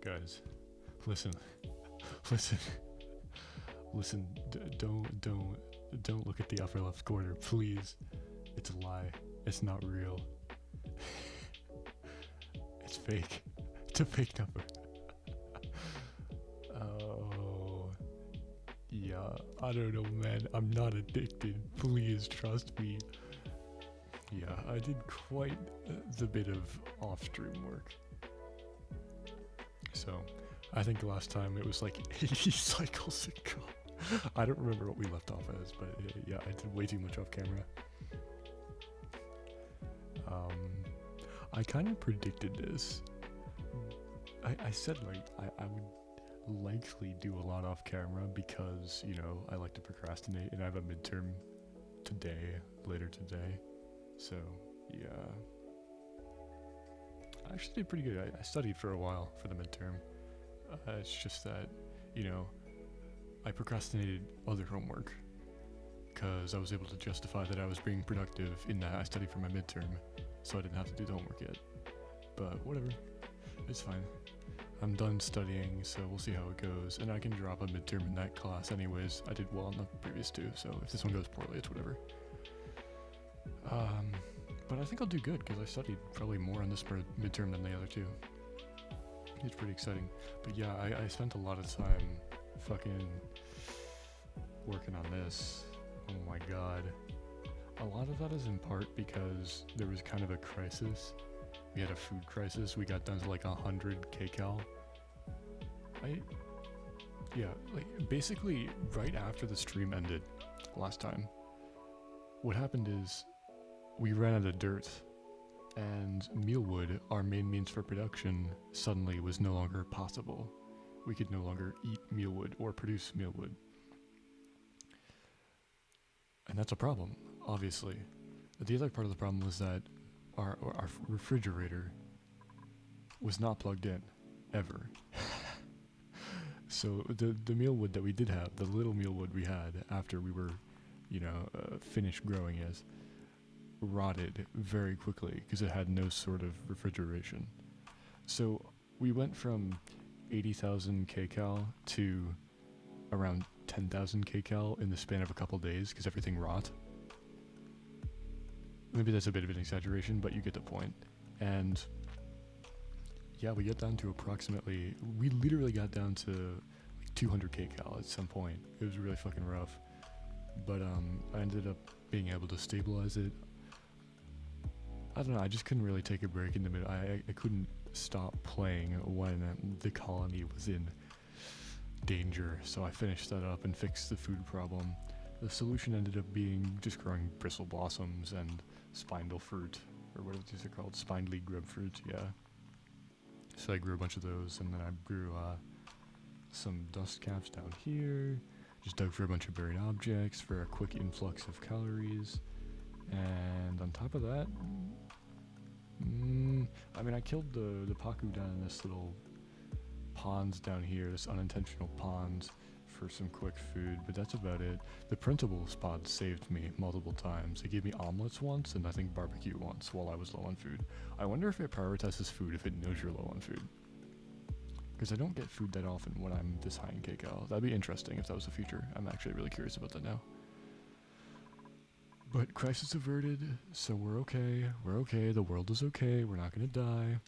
Guys, listen, listen, listen. Don't look at the upper left corner, please. It's a lie. It's not real. It's fake. It's a fake number. Oh, yeah. I don't know, man. I'm not addicted. Please trust me. Yeah, I did quite the bit of off-stream work. So, I think the last time it was like 80 cycles ago. I don't remember what we left off as, but yeah, I did way too much off camera. I kind of predicted this. I said like I would likely do a lot off camera because, you know, I like to procrastinate and I have a midterm later today. So, yeah. I actually did pretty good. I studied for a while for the midterm. It's just that, you know, I procrastinated other homework because I was able to justify that I was being productive in that I studied for my midterm, so I didn't have to do the homework yet. But whatever, it's fine. I'm done studying, so we'll see how it goes, and I can drop a midterm in that class anyways. I did well in the previous two, so if this one goes poorly, it's whatever. But I think I'll do good because I studied probably more on this midterm than the other two. It's pretty exciting. But yeah, I spent a lot of time fucking working on this. Oh my god. A lot of that is in part because there was kind of a crisis. We had a food crisis. We got down to like 100 kcal. Basically right after the stream ended last time, what happened is we ran out of dirt, and mealwood, our main means for production, suddenly was no longer possible. We could no longer eat mealwood or produce mealwood. And that's a problem, obviously. The other part of the problem was that our refrigerator was not plugged in, ever. So the mealwood that we did have, the little mealwood we had after we were, finished growing it, rotted very quickly because it had no sort of refrigeration. So we went from 80,000 kcal to around 10,000 kcal in the span of a couple days because everything rot. Maybe that's a bit of an exaggeration, but you get the point. And yeah, we got down to we literally got down to like 200 kcal at some point. It was really fucking rough. But I ended up being able to stabilize it. I don't know, I just couldn't really take a break in the middle. I couldn't stop playing when the colony was in danger, so I finished that up and fixed the food problem. The solution ended up being just growing bristle blossoms and spindle fruit, or what these are called, spindly grub fruit, yeah. So I grew a bunch of those, and then I grew some dust caps down here, just dug for a bunch of buried objects for a quick influx of calories, and on top of that, I killed the Paku down in this little ponds down here, this unintentional ponds, for some quick food, but that's about it. The printable spot saved me multiple times. It gave me omelets once, and I think barbecue once while I was low on food. I wonder if it prioritizes food if it knows you're low on food. Because I don't get food that often when I'm this high in kcal. That'd be interesting if that was a feature. I'm actually really curious about that now. But crisis averted, so we're okay. We're okay. The world is okay. We're not gonna die.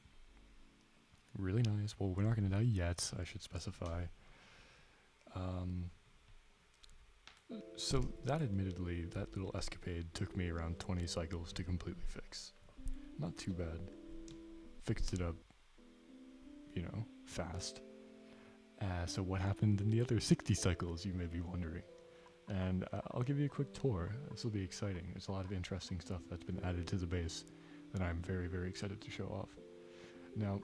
Really nice. Well, we're not gonna die yet, I should specify. So that admittedly, that little escapade took me around 20 cycles to completely fix. Not too bad. Fixed it up, fast. So what happened in the other 60 cycles, you may be wondering. And I'll give you a quick tour. This will be exciting. There's a lot of interesting stuff that's been added to the base that I'm very, very excited to show off. Now,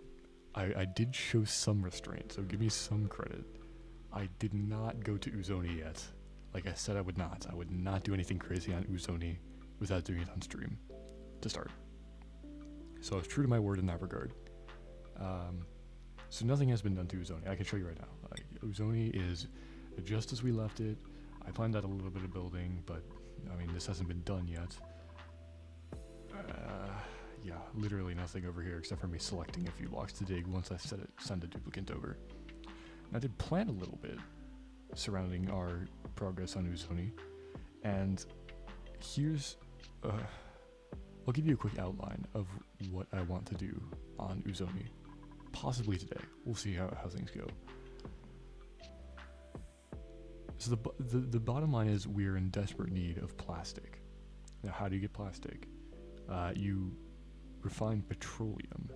I did show some restraint, so give me some credit. I did not go to Oozoni yet. Like I said I would not. I would not do anything crazy on Oozoni without doing it on stream, to start. So I was true to my word in that regard. So nothing has been done to Oozoni. I can show you right now. Oozoni is just as we left it. I planned out a little bit of building, but this hasn't been done yet. yeah, literally nothing over here except for me selecting a few blocks to dig once I send a duplicant over. And I did plan a little bit surrounding our progress on Oozoni, and here's I'll give you a quick outline of what I want to do on Oozoni, possibly today. We'll see how things go. So the bottom line is we're in desperate need of plastic. Now, how do you get plastic? You refine petroleum.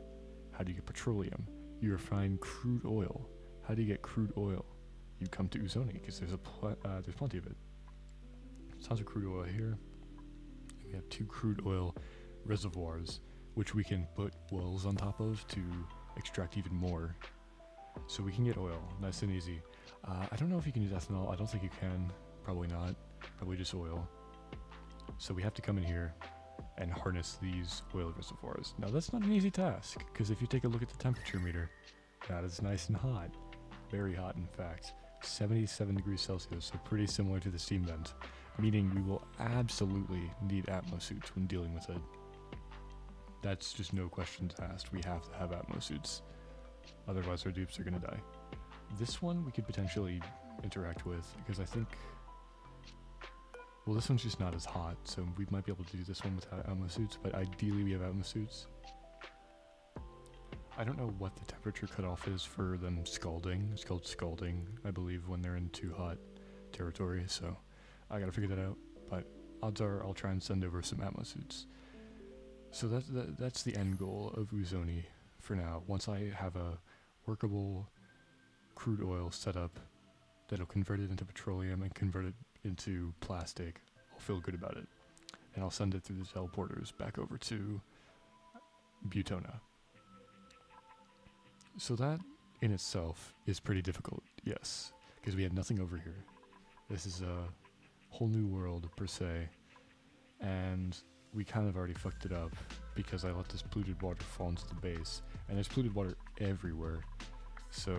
How do you get petroleum? You refine crude oil. How do you get crude oil? You come to Oozoni because there's plenty of it. Tons of crude oil here. We have 2 crude oil reservoirs, which we can put wells on top of to extract even more. So we can get oil, nice and easy. I don't know if you can use ethanol. I don't think you can. Probably not. Probably just oil. So we have to come in here and harness these oil reservoirs. Now that's not an easy task, because if you take a look at the temperature meter, that is nice and hot. Very hot, in fact. 77 degrees Celsius, so pretty similar to the steam vent, meaning we will absolutely need Atmo suits when dealing with it. That's just no questions asked. We have to have Atmo suits. Otherwise our dupes are going to die. This one we could potentially interact with, because I think... Well, this one's just not as hot, so we might be able to do this one without Atmo suits, but ideally we have Atmo suits. I don't know what the temperature cutoff is for them scalding. It's called scalding, I believe, when they're in too hot territory, so I gotta figure that out. But odds are I'll try and send over some Atmo suits. So that's the end goal of Oozoni for now. Once I have a workable crude oil setup that'll convert it into petroleum and convert it into plastic, I'll feel good about it. And I'll send it through the teleporters back over to Butona. So that in itself is pretty difficult, yes, because we had nothing over here. This is a whole new world per se, and we kind of already fucked it up because I let this polluted water fall into the base, and there's polluted water everywhere. So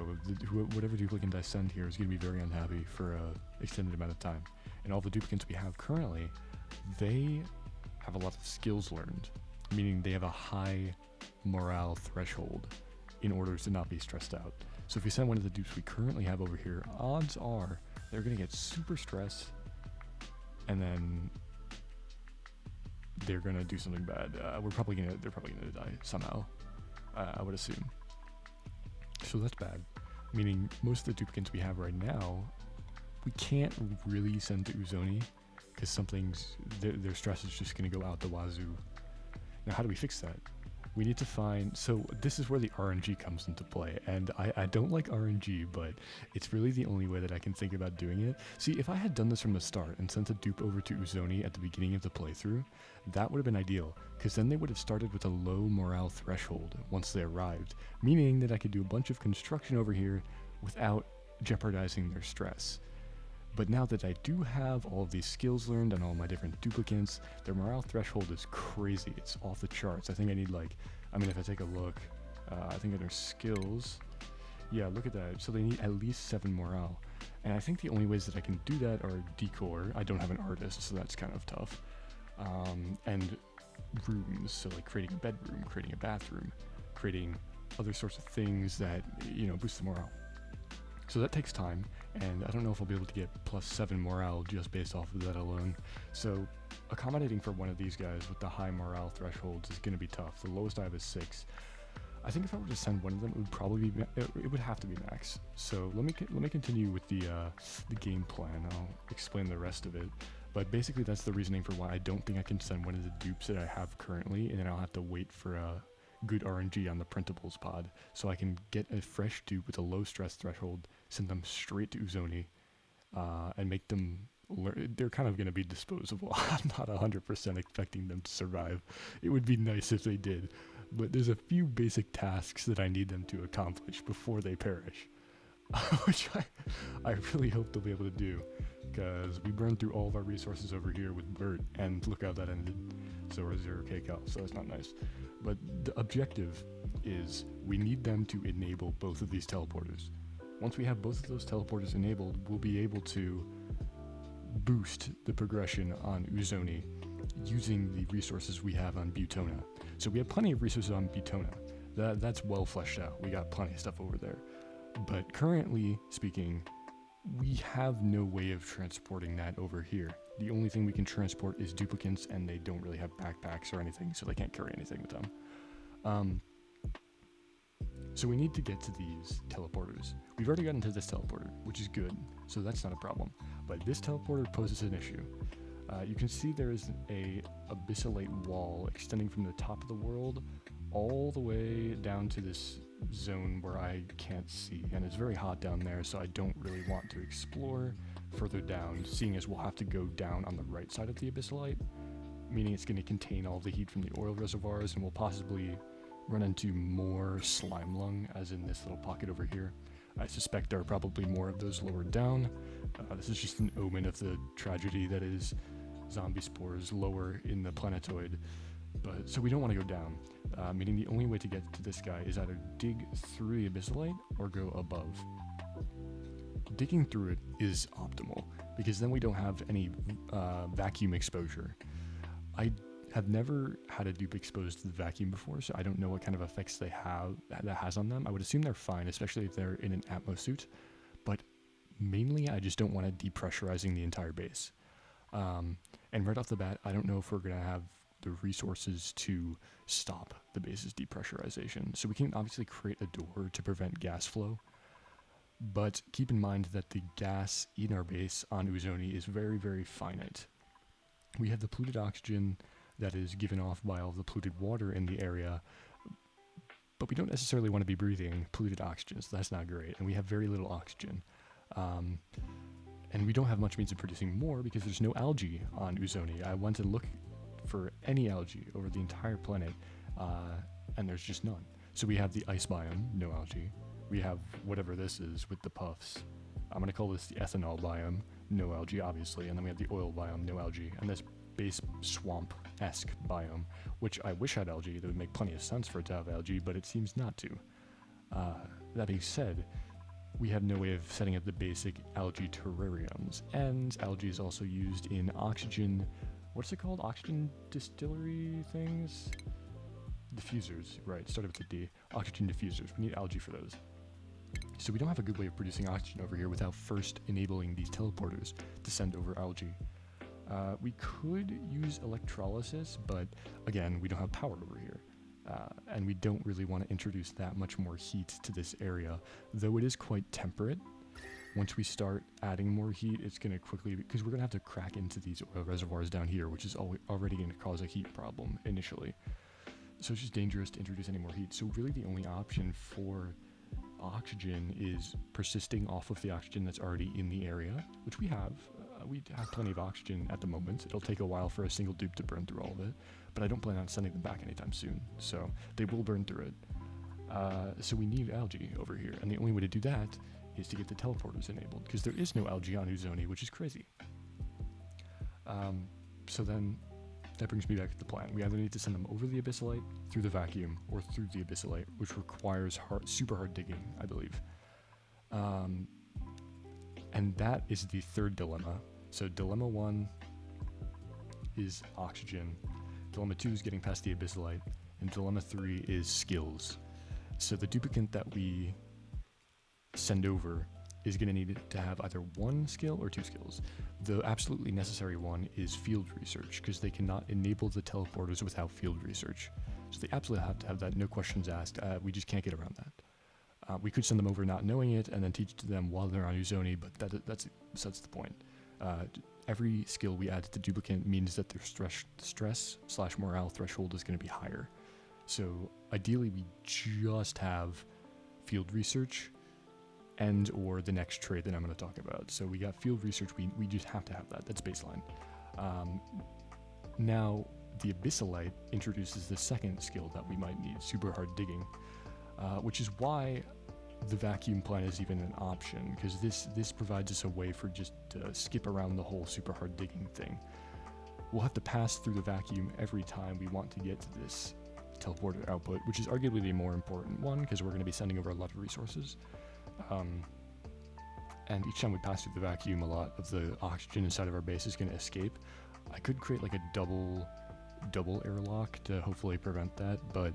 whatever duplicant I send here is going to be very unhappy for an extended amount of time. And all the duplicants we have currently, they have a lot of skills learned, meaning they have a high morale threshold in order to not be stressed out. So if we send one of the dupes we currently have over here, odds are they're going to get super stressed, and then they're going to do something bad. They're probably going to die somehow, I would assume. So that's bad, meaning most of the duplicants we have right now, we can't really send to Oozoni because their stress is just going to go out the wazoo. Now, how do we fix that? We need to find, so this is where the RNG comes into play, and I don't like RNG, but it's really the only way that I can think about doing it. See, if I had done this from the start and sent a dupe over to Oozoni at the beginning of the playthrough, that would have been ideal, because then they would have started with a low morale threshold once they arrived, meaning that I could do a bunch of construction over here without jeopardizing their stress. But now that I do have all of these skills learned and all my different duplicants, their morale threshold is crazy. It's off the charts. I think I need if I take a look, I think at their skills, yeah, look at that. So they need at least 7 morale. And I think the only ways that I can do that are decor. I don't have an artist, so that's kind of tough. And rooms, so like creating a bedroom, creating a bathroom, creating other sorts of things that, boost the morale. So that takes time, and I don't know if I'll be able to get plus 7 morale just based off of that alone. So accommodating for one of these guys with the high morale thresholds is going to be tough. The lowest I have is 6. I think if I were to send one of them, it would probably be it would have to be max. So let me continue with the game plan. I'll explain the rest of it. But basically, that's the reasoning for why I don't think I can send one of the dupes that I have currently, and then I'll have to wait for a good RNG on the printables pod, so I can get a fresh dupe with a low stress threshold, send them straight to Oozoni, and make them learn. They're kind of going to be disposable. I'm not 100% expecting them to survive. It would be nice if they did, but there's a few basic tasks that I need them to accomplish before they perish, which I really hope they'll be able to do, because we burned through all of our resources over here with Bert, and look how that ended. So we're 0k cal, so that's not nice. But the objective is we need them to enable both of these teleporters. Once we have both of those teleporters enabled, we'll be able to boost the progression on Oozoni using the resources we have on Butona. So we have plenty of resources on Butona. That's well fleshed out. We got plenty of stuff over there. But currently speaking, we have no way of transporting that over here. The only thing we can transport is duplicants, and they don't really have backpacks or anything, so they can't carry anything with them. So we need to get to these teleporters. We've already gotten to this teleporter, which is good, so that's not a problem. But this teleporter poses an issue. You can see there is a abyssalate wall extending from the top of the world all the way down to this zone where I can't see, and it's very hot down there, so I don't really want to explore further down, seeing as we'll have to go down on the right side of the abyssalite, meaning it's going to contain all the heat from the oil reservoirs, and we'll possibly run into more slime lung, as in this little pocket over here. I suspect there are probably more of those lower down. This is just an omen of the tragedy that is zombie spores lower in the planetoid. But so we don't want to go down, meaning the only way to get to this guy is either dig through the abyssalite or go above. Digging through it is optimal, because then we don't have any vacuum exposure. I have never had a dupe exposed to the vacuum before, so I don't know what kind of effects that has on them. I would assume they're fine, especially if they're in an atmo suit, but mainly I just don't want it depressurizing the entire base. And right off the bat, I don't know if we're going to have the resources to stop the base's depressurization. So we can obviously create a door to prevent gas flow, but keep in mind that the gas in our base on Oozoni is very, very finite. We have the polluted oxygen that is given off by all the polluted water in the area, but we don't necessarily want to be breathing polluted oxygen, so that's not great, and we have very little oxygen. And we don't have much means of producing more because there's no algae on Oozoni. I went to look for any algae over the entire planet, and there's just none. So we have the ice biome, no algae. We have whatever this is with the puffs. I'm going to call this the ethanol biome, no algae obviously, and then we have the oil biome, no algae, and this base swamp-esque biome, which I wish had algae. That would make plenty of sense for it to have algae, but it seems not to. That being said, we have no way of setting up the basic algae terrariums, and algae is also used in oxygen, what's it called? Oxygen distillery things? Diffusers, right, started with a D. Oxygen diffusers, we need algae for those. So we don't have a good way of producing oxygen over here without first enabling these teleporters to send over algae. We could use electrolysis, but again, we don't have power over here. And we don't really want to introduce that much more heat to this area, though it is quite temperate. Once we start adding more heat, it's going to quickly, because we're going to have to crack into these oil reservoirs down here, which is already going to cause a heat problem initially. So it's just dangerous to introduce any more heat. So really the only option for oxygen is persisting off of the oxygen that's already in the area, which we have. We have plenty of oxygen at the moment. It'll take a while for a single dupe to burn through all of it, but I don't plan on sending them back anytime soon, so they will burn through it. So we need algae over here, and the only way to do that is to get the teleporters enabled, because there is no algae on Oozoni, which is crazy. So then that brings me back to the plan. We either need to send them over the abyssalite, through the vacuum, or through the abyssalite, which requires super hard digging, I believe. And that is the third dilemma. So dilemma 1 is oxygen, dilemma 2 is getting past the abyssalite, and dilemma 3 is skills. So the duplicant that we send over is going to need to have either 1 skill or 2 skills. The absolutely necessary one is field research, because they cannot enable the teleporters without field research. So they absolutely have to have that, no questions asked. We just can't get around that. We could send them over not knowing it and then teach it to them while they're on Oozoni, but that's the point. Every skill we add to the duplicant means that their stress/morale threshold is going to be higher. So ideally we just have field research and or the next trait that I'm going to talk about. So we got field research, we just have to have that. That's baseline. Now the abyssalite introduces the second skill that we might need, super hard digging, which is why the vacuum plan is even an option, because this provides us a way for just to skip around the whole super hard digging thing. We'll have to pass through the vacuum every time we want to get to this teleporter output, which is arguably the more important one, because we're going to be sending over a lot of resources. And each time we pass through the vacuum, a lot of the oxygen inside of our base is going to escape. I could create like a double airlock to hopefully prevent that, but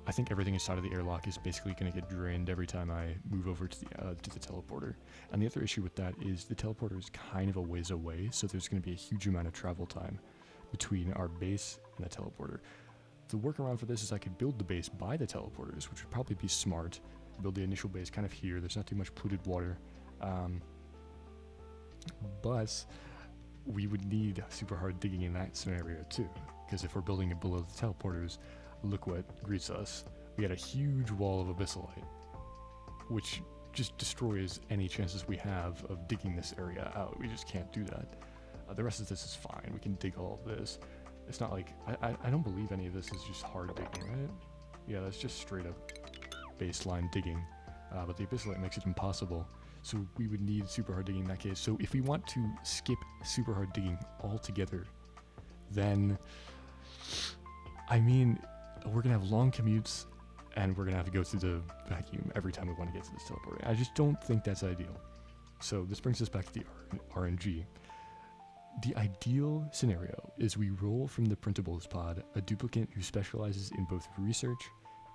I think everything inside of the airlock is basically going to get drained every time I move over to the teleporter. And the other issue with that is the teleporter is kind of a ways away, so there's going to be a huge amount of travel time between our base and the teleporter. The workaround for this is I could build the base by the teleporters, which would probably be smart. Build the initial base kind of here. There's not too much polluted water. But we would need super hard digging in that scenario too, because if we're building it below the teleporters, look what greets us. We got a huge wall of abyssalite, which just destroys any chances we have of digging this area out. We just can't do that. The rest of this is fine. We can dig all of this. It's not like, I don't believe any of this is just hard digging, right? Yeah, that's just straight up baseline digging. But the abyssalite makes it impossible. So we would need super hard digging in that case. So if we want to skip super hard digging altogether, then, I mean, we're going to have long commutes, and we're going to have to go through the vacuum every time we want to get to this teleporter. I just don't think that's ideal. So this brings us back to the RNG. The ideal scenario is we roll from the printables pod a duplicant who specializes in both research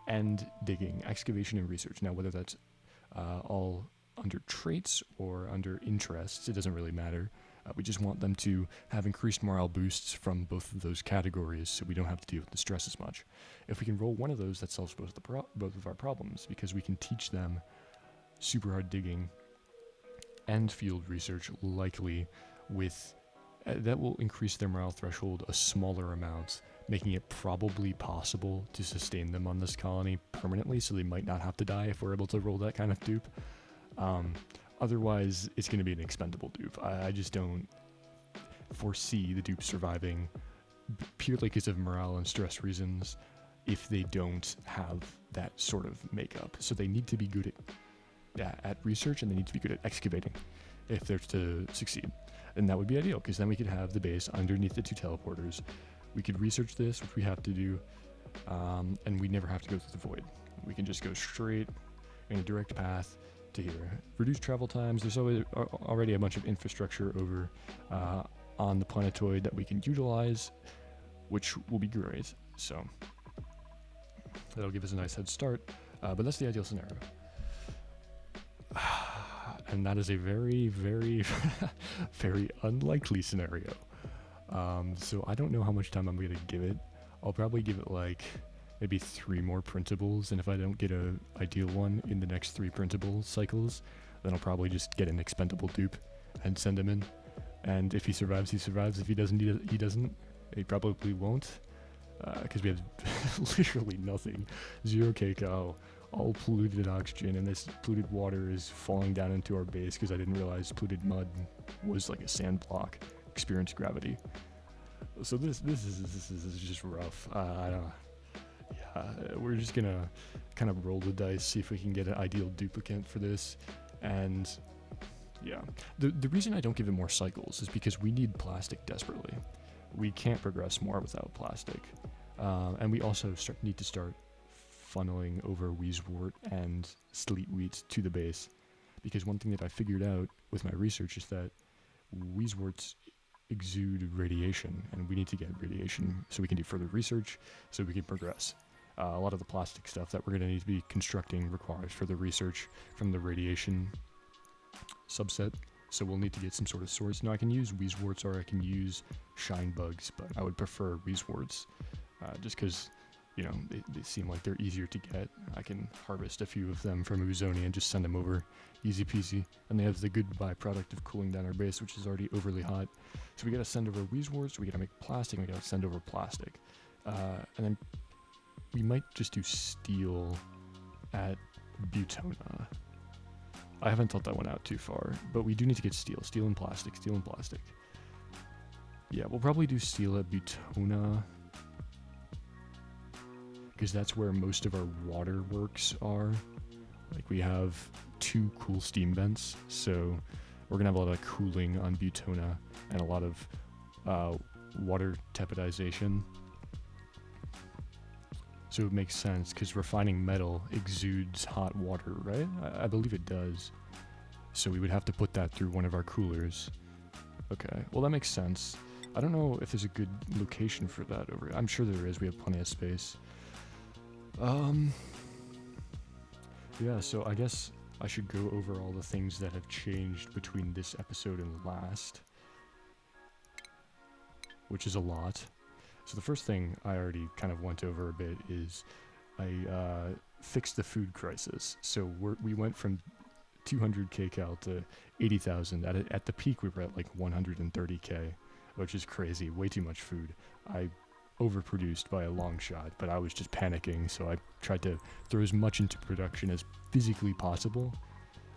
and digging, excavation and research. Now, whether that's all under traits or under interests, it doesn't really matter. We just want them to have increased morale boosts from both of those categories, so we don't have to deal with the stress as much. If we can roll one of those, that solves both of our problems, because we can teach them super hard digging and field research, likely with that will increase their morale threshold a smaller amount, making it probably possible to sustain them on this colony permanently, so they might not have to die if we're able to roll that kind of dupe. Otherwise, it's going to be an expendable dupe. I just don't foresee the dupe surviving purely because of morale and stress reasons if they don't have that sort of makeup. So they need to be good at research, and they need to be good at excavating if they're to succeed. And that would be ideal, because then we could have the base underneath the two teleporters. We could research this, which we have to do, and we never have to go through the void. We can just go straight in a direct path to here. Reduce travel times. There's already a bunch of infrastructure over on the planetoid that we can utilize, which will be great. So that'll give us a nice head start. But that's the ideal scenario. And that is a very, very, very unlikely scenario. So I don't know how much time I'm going to give it. I'll probably give it like maybe 3 more printables, and if I don't get a ideal one in the next 3 printable cycles, then I'll probably just get an expendable dupe and send him in. And if he survives, he survives. If he doesn't, he doesn't. He probably won't, because we have literally nothing. 0 kcal, all polluted oxygen, and this polluted water is falling down into our base because I didn't realize polluted mud was like a sand block, experience gravity. So this is just rough. We're just gonna kind of roll the dice, see if we can get an ideal duplicant for this. And yeah, the reason I don't give it more cycles is because we need plastic desperately. We can't progress more without plastic, and we also need to start funneling over Wheezewort and Sleetwheat to the base, because one thing that I figured out with my research is that Wheezeworts exude radiation, and we need to get radiation so we can do further research, so we can progress. A lot of the plastic stuff that we're going to need to be constructing requires further research from the radiation subset, so we'll need to get some sort of source. Now I can use Wheezeworts or I can use shine bugs, but I would prefer Wheezeworts, just because, you know, they seem like they're easier to get. I can harvest a few of them from Oozoni and just send them over, easy peasy. And they have the good byproduct of cooling down our base, which is already overly hot. So we gotta send over Wheezeworts, we gotta make plastic, and we gotta send over plastic. And then we might just do steel at Butona. I haven't thought that one out too far, but we do need to get steel and plastic. Yeah, we'll probably do steel at Butona, because that's where most of our water works are. Like, we have 2 cool steam vents, so we're gonna have a lot of cooling on Butona and a lot of water tepidization. So it makes sense, because refining metal exudes hot water, right? I believe it does. So we would have to put that through one of our coolers. Okay, well that makes sense. I don't know if there's a good location for that over here. I'm sure there is. We have plenty of space. Yeah, so I guess I should go over all the things that have changed between this episode and last, which is a lot. So the first thing I already kind of went over a bit is I fixed the food crisis. So we went from 200 kcal to 80,000. At the peak, we were at like 130k, which is crazy. Way too much food. I overproduced by a long shot, but I was just panicking, so I tried to throw as much into production as physically possible.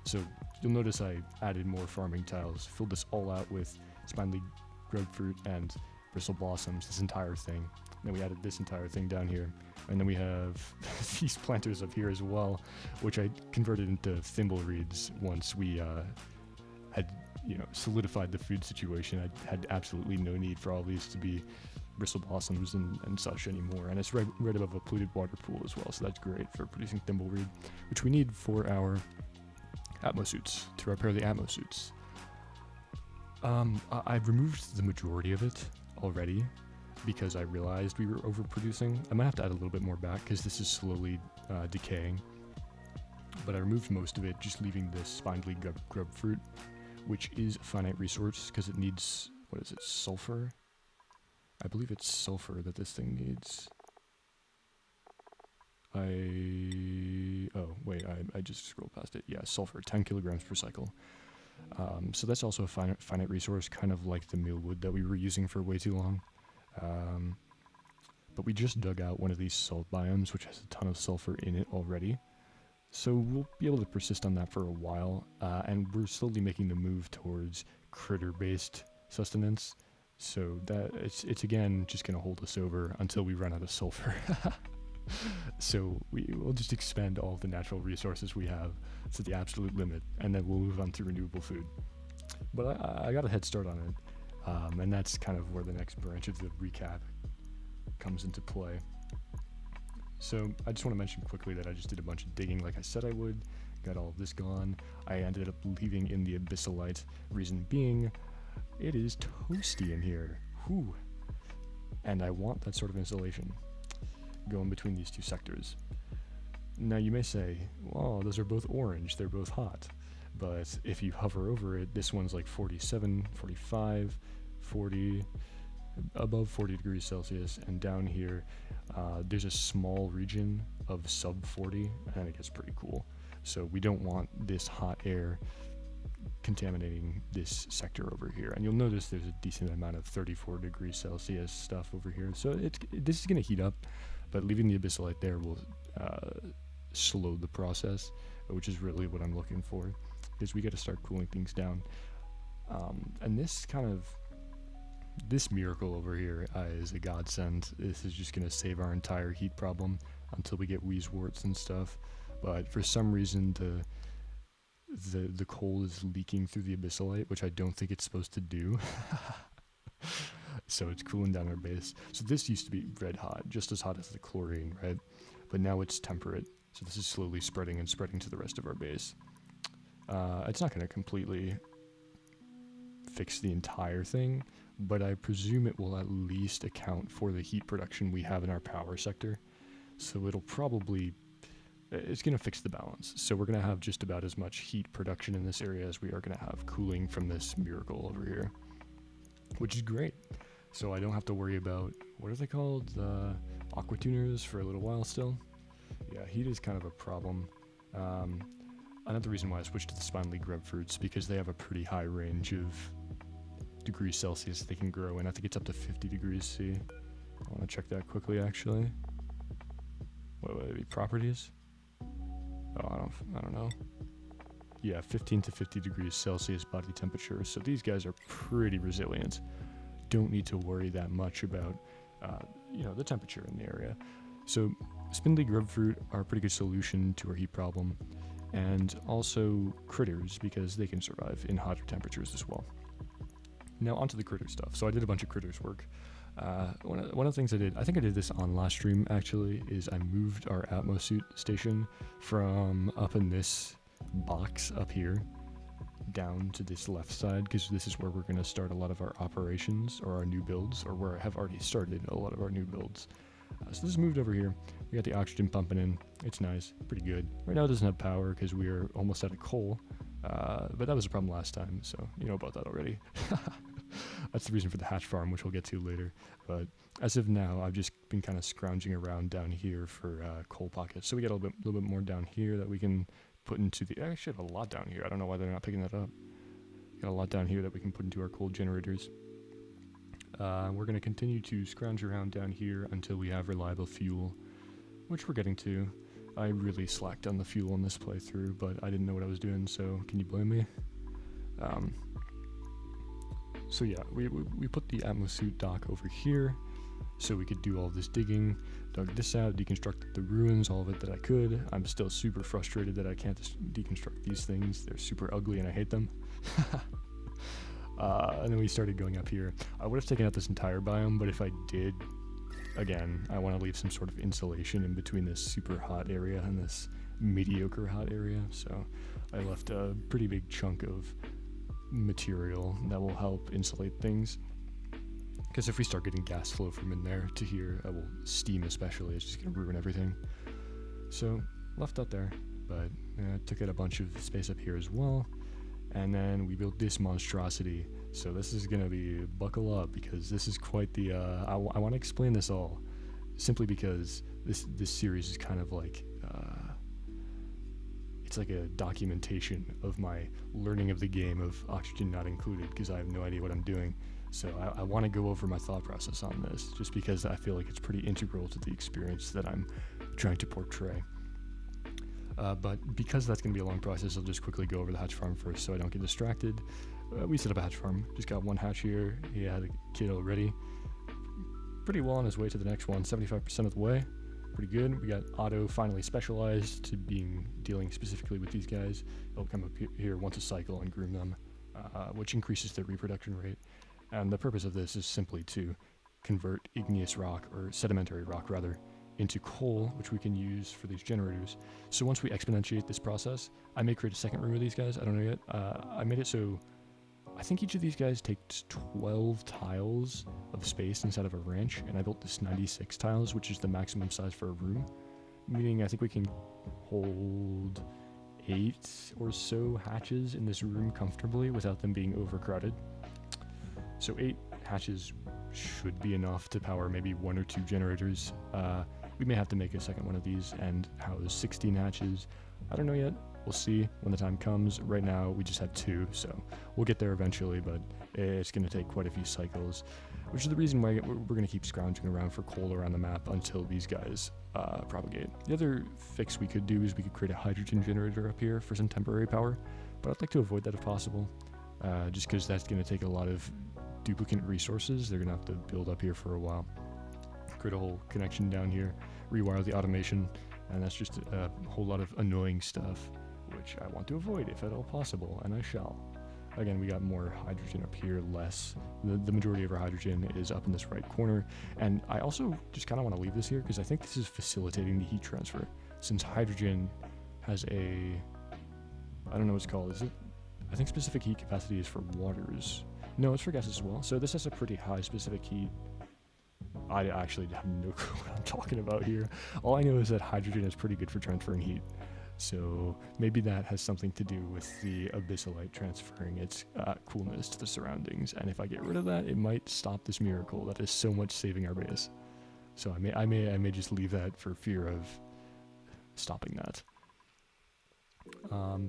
So you'll notice I added more farming tiles, filled this all out with spiny grapefruit and bristle blossoms, this entire thing. Then we added this entire thing down here, and then we have these planters up here as well, which I converted into thimble reeds once we had solidified the food situation. I had absolutely no need for all these to be bristle blossoms and such anymore, and it's right above a polluted water pool as well, so that's great for producing thimbleweed, which we need for our atmo suits, to repair the atmo suits. I've removed the majority of it already because I realized we were overproducing. I might have to add a little bit more back because this is slowly decaying, but I removed most of it, just leaving this spindly grubfruit, which is a finite resource because it needs, what is it, sulfur? I believe it's sulfur that this thing needs. I just scrolled past it. Yeah, sulfur, 10 kilograms per cycle. So that's also a finite resource, kind of like the mealwood that we were using for way too long. But we just dug out one of these salt biomes, which has a ton of sulfur in it already. So we'll be able to persist on that for a while, and we're slowly making the move towards critter-based sustenance. So that it's again just going to hold us over until we run out of sulfur. So we'll just expend all the natural resources we have to the absolute limit, and then we'll move on to renewable food. But I got a head start on it, and that's kind of where the next branch of the recap comes into play. So I just want to mention quickly that I just did a bunch of digging like I said I would, got all of this gone. I ended up leaving in the abyssalite, reason being, it is toasty in here. Whew. And I want that sort of insulation going between these two sectors. Now you may say, well, those are both orange, they're both hot. But if you hover over it, this one's like 47, 45, 40, above 40 degrees Celsius, and down here, there's a small region of sub 40, and it gets pretty cool. So we don't want this hot air contaminating this sector over here, and you'll notice there's a decent amount of 34 degrees Celsius stuff over here, so this is going to heat up, but leaving the abyssalite there will slow the process, which is really what I'm looking for, because we got to start cooling things down. And this miracle over here is a godsend. This is just going to save our entire heat problem until we get wheezeworts and stuff, but for some reason the coal is leaking through the abyssalite, which I don't think it's supposed to do. So it's cooling down our base. So this used to be red hot, just as hot as the chlorine, right? But now it's temperate. So this is slowly spreading to the rest of our base. It's not going to completely fix the entire thing, but I presume it will at least account for the heat production we have in our power sector. So it's going to fix the balance. So we're going to have just about as much heat production in this area as we are going to have cooling from this miracle over here, which is great. So I don't have to worry about, what are they called? Aqua tuners for a little while still. Yeah, heat is kind of a problem. Another reason why I switched to the spindly grubfruits, because they have a pretty high range of degrees Celsius they can grow in. I think it's up to 50 degrees C. I want to check that quickly, actually. What would it be? Properties? Oh, I don't know. Yeah, 15 to 50 degrees Celsius body temperature. So these guys are pretty resilient. Don't need to worry that much about, the temperature in the area. So spindly grubfruit are a pretty good solution to our heat problem, and also critters, because they can survive in hotter temperatures as well. Now onto the critter stuff. So I did a bunch of critters work. One of the things I did, I think I did this on last stream actually, is I moved our Atmo suit station from up in this box up here down to this left side, because this is where we're going to start a lot of our operations or our new builds, or where I have already started a lot of our new builds. So this is moved over here. We got the oxygen pumping in. It's nice, pretty good. Right now it doesn't have power because we are almost out of coal, but that was a problem last time, so you know about that already. That's the reason for the hatch farm, which we'll get to later. But as of now, I've just been kind of scrounging around down here for coal pockets. So we got a little bit more down here that we can put into the... I actually have a lot down here. I don't know why they're not picking that up. Got a lot down here that we can put into our coal generators. We're going to continue to scrounge around down here until we have reliable fuel, which we're getting to. I really slacked on the fuel in this playthrough, but I didn't know what I was doing, so can you blame me? So yeah, we put the atmosuit dock over here so we could do all this digging, dug this out, deconstructed the ruins, all of it that I could. I'm still super frustrated that I can't deconstruct these things. They're super ugly and I hate them. And then we started going up here. I would have taken out this entire biome, but if I did, again, I want to leave some sort of insulation in between this super hot area and this mediocre hot area. So I left a pretty big chunk of material that will help insulate things, because if we start getting gas flow from in there to here, steam especially, it's just going to ruin everything. So left that there, but took out a bunch of space up here as well, and then we built this monstrosity. So this is going to be buckle up, because this is quite the I want to explain this all simply because this series is kind of like it's like a documentation of my learning of the game of oxygen not included, because I have no idea what I'm doing. So I want to go over my thought process on this, just because I feel like it's pretty integral to the experience that I'm trying to portray. But because that's going to be a long process, I'll just quickly go over the hatch farm first so I don't get distracted. We set up a hatch farm. Just got one hatch here. He had a kid already. Pretty well on his way to the next one, 75% of the way. Pretty good. We got Otto finally specialized to dealing specifically with these guys. He'll come up here once a cycle and groom them, which increases their reproduction rate. And the purpose of this is simply to convert igneous rock, or sedimentary rock rather, into coal, which we can use for these generators. So once we exponentiate this process, I may create a second room of these guys. I don't know yet. I made it so I think each of these guys takes 12 tiles of space inside of a ranch, and I built this 96 tiles, which is the maximum size for a room, meaning I think we can hold 8 or so hatches in this room comfortably without them being overcrowded. So 8 hatches should be enough to power maybe 1 or 2 generators. We may have to make a second one of these and house 16 hatches. I don't know yet. We'll see when the time comes. Right now, we just have 2, so we'll get there eventually, but it's going to take quite a few cycles, which is the reason why we're going to keep scrounging around for coal around the map until these guys propagate. The other fix we could do is we could create a hydrogen generator up here for some temporary power, but I'd like to avoid that if possible, just because that's going to take a lot of duplicate resources. They're going to have to build up here for a while. Create a whole connection down here, rewire the automation, and that's just a whole lot of annoying stuff, which I want to avoid if at all possible, and I shall. Again, we got more hydrogen up here, less. The majority of our hydrogen is up in this right corner, and I also just kind of want to leave this here because I think this is facilitating the heat transfer. Since hydrogen has a, I don't know what it's called, is it? I think specific heat capacity is for waters. No, it's for gases as well. So this has a pretty high specific heat. I actually have no clue what I'm talking about here. All I know is that hydrogen is pretty good for transferring heat. So maybe that has something to do with the abyssalite transferring its coolness to the surroundings. And if I get rid of that, it might stop this miracle that is so much saving our base. So I may just leave that for fear of stopping that.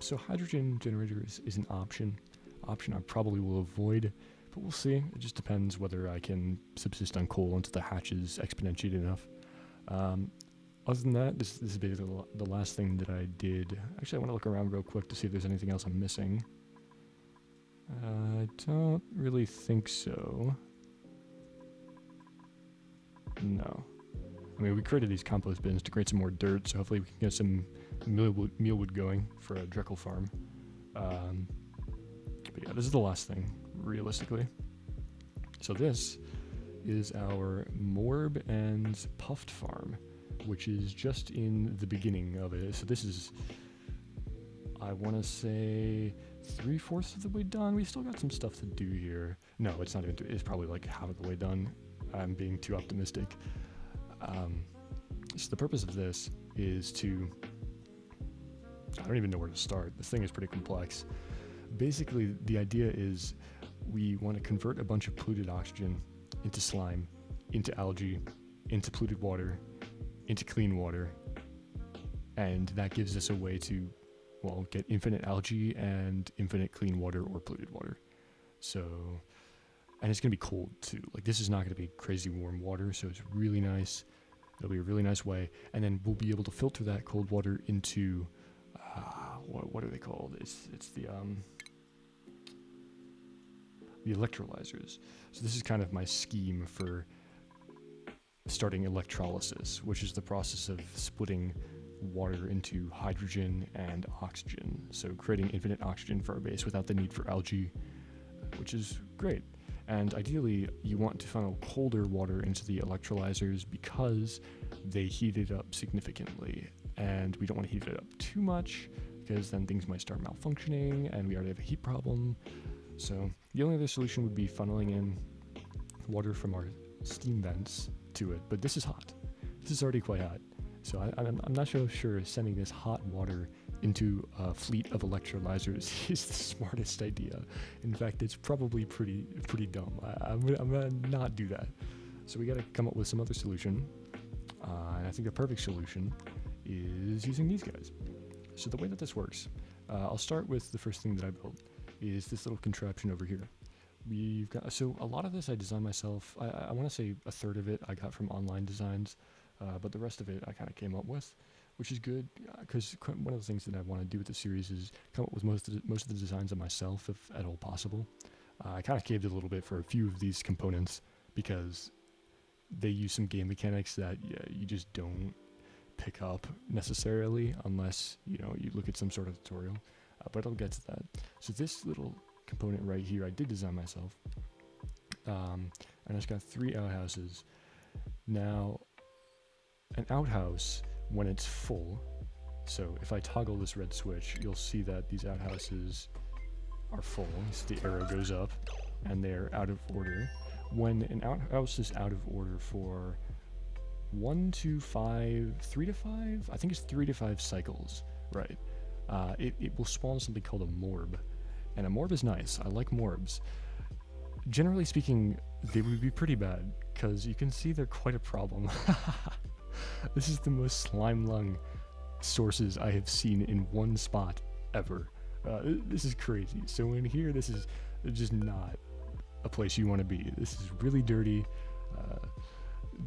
So hydrogen generators is an option I probably will avoid, but we'll see. It just depends whether I can subsist on coal until the hatch is exponentiated enough. Other than that, this is basically the last thing that I did. Actually, I want to look around real quick to see if there's anything else I'm missing. I don't really think so. No. I mean, we created these compost bins to create some more dirt, so hopefully we can get some mealwood going for a Dreckle farm. But yeah, this is the last thing, realistically. So this is our Morb and Puft farm, which is just in the beginning of it. So this is, I want to say 3/4 of the way done. We still got some stuff to do here. No, it's not even. It's probably like half of the way done. I'm being too optimistic. So the purpose of this is to. I don't even know where to start. This thing is pretty complex. Basically, the idea is we want to convert a bunch of polluted oxygen into slime, into algae, into polluted water, into clean water, and that gives us a way to, well, get infinite algae and infinite clean water or polluted water. So, and it's going to be cold too. Like, this is not going to be crazy warm water, so it's really nice. It'll be a really nice way, and then we'll be able to filter that cold water into, what are they called? It's the electrolyzers. So this is kind of my scheme for starting electrolysis, which is the process of splitting water into hydrogen and oxygen. So creating infinite oxygen for our base without the need for algae, which is great. And ideally, you want to funnel colder water into the electrolyzers because they heat it up significantly. And we don't want to heat it up too much because then things might start malfunctioning and we already have a heat problem. So the only other solution would be funneling in water from our steam vents to it. But this is hot. This is already quite hot. So I'm not so sure sending this hot water into a fleet of electrolyzers is the smartest idea. In fact, it's probably pretty dumb. I'm gonna not do that. So we gotta come up with some other solution. And I think the perfect solution is using these guys. So the way that this works, I'll start with the first thing that I built, is this little contraption over here. We've got, so a lot of this I designed myself. I want to say a third of it I got from online designs, but the rest of it I kind of came up with, which is good because one of the things that I want to do with the series is come up with most of the designs of myself, if at all possible. I kind of caved a little bit for a few of these components because they use some game mechanics that you just don't pick up necessarily unless you look at some sort of tutorial. But I'll get to that. So this little component right here I did design myself, and it's got 3 outhouses. Now, an outhouse, when it's full, so if I toggle this red switch, you'll see that these outhouses are full. So the arrow goes up and they're out of order. When an outhouse is out of order for 1 to 5, 3 to 5, I think it's 3 to 5 cycles, right? It will spawn something called a morb. And a morb is nice. I like morbs. Generally speaking, they would be pretty bad, because you can see they're quite a problem. This is the most slime lung sources I have seen in one spot ever. This is crazy. So in here, this is just not a place you want to be. This is really dirty.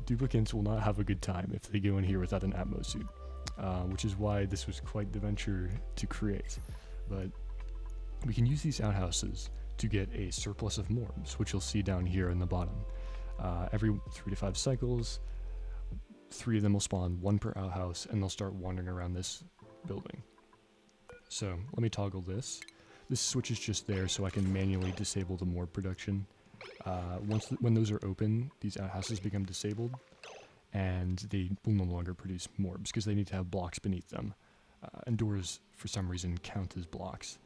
Duplicants will not have a good time if they go in here without an Atmo suit, which is why this was quite the venture to create. But we can use these outhouses to get a surplus of morbs, which you'll see down here in the bottom. Every 3 to 5 cycles, 3 of them will spawn, 1 per outhouse, and they'll start wandering around this building. So let me toggle this. This switch is just there so I can manually disable the morb production. When those are open, these outhouses become disabled, and they will no longer produce morbs because they need to have blocks beneath them. And doors, for some reason, count as blocks.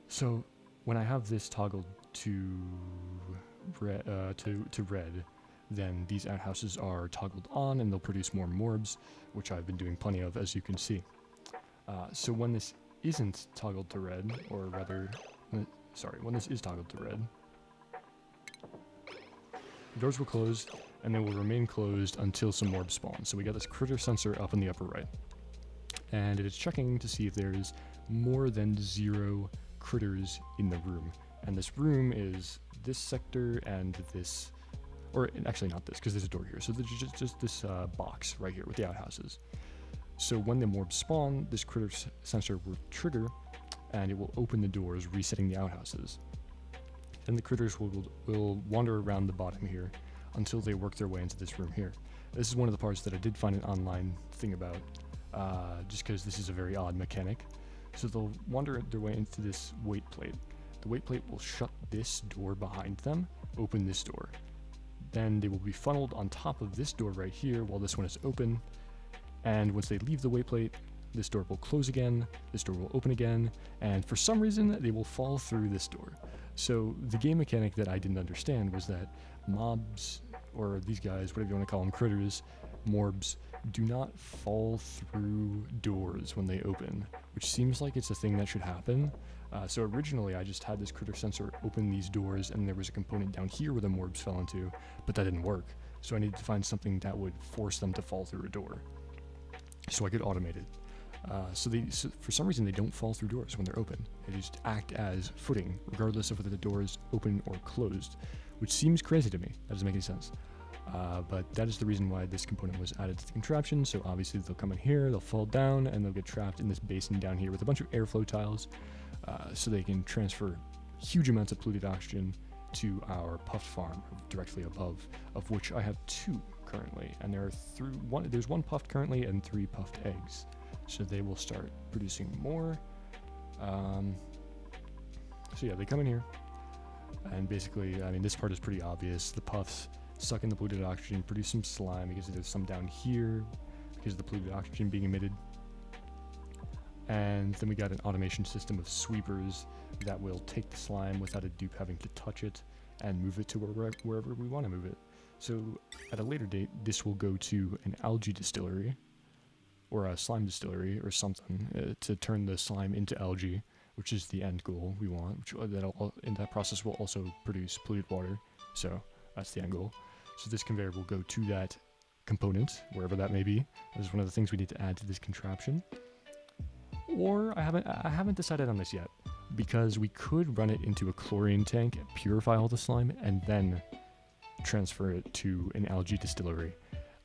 So when I have this toggled to red, then these outhouses are toggled on and they'll produce more morbs, which I've been doing plenty of, as you can see. So when this isn't toggled to red, or rather, when this is toggled to red, the doors will close and they will remain closed until some morbs spawn. So we got this critter sensor up in the upper right, and it is checking to see if there is more than 0 critters in the room. And this room is this sector and this, or actually not this, because there's a door here. So there's just this box right here with the outhouses. So when the morbs spawn, this critter sensor will trigger and it will open the doors, resetting the outhouses. And the critters will wander around the bottom here until they work their way into this room here. This is one of the parts that I did find an online thing about, just because this is a very odd mechanic. So they'll wander their way into this weight plate. The weight plate will shut this door behind them, open this door. Then they will be funneled on top of this door right here while this one is open. And once they leave the weight plate, this door will close again, this door will open again, and for some reason they will fall through this door. So the game mechanic that I didn't understand was that mobs, or these guys, whatever you want to call them, critters, morbs, do not fall through doors when they open, which seems like it's a thing that should happen. So originally I just had this critter sensor open these doors, and there was a component down here where the morbs fell into, but that didn't work. So I needed to find something that would force them to fall through a door, so I could automate it. So for some reason they don't fall through doors when they're open. They just act as footing, regardless of whether the door is open or closed, which seems crazy to me. That doesn't make any sense. But that is the reason why this component was added to the contraption. So obviously they'll come in here, they'll fall down, and they'll get trapped in this basin down here with a bunch of airflow tiles, so they can transfer huge amounts of polluted oxygen to our puft farm directly above, of which I have 2 currently, and there's 1 puft currently and 3 puft eggs. So they will start producing more. So yeah, they come in here, and basically, I mean, this part is pretty obvious. The puffs suck in the polluted oxygen, produce some slime, because there's some down here because of the polluted oxygen being emitted. And then we got an automation system of sweepers that will take the slime without a dupe having to touch it and move it to wherever we want to move it. So at a later date, this will go to an algae distillery, or a slime distillery or something, to turn the slime into algae, which is the end goal we want, which in that process will also produce polluted water. So that's the end goal. So this conveyor will go to that component, wherever that may be. This is one of the things we need to add to this contraption. Or I haven't decided on this yet, because we could run it into a chlorine tank, purify all the slime, and then transfer it to an algae distillery.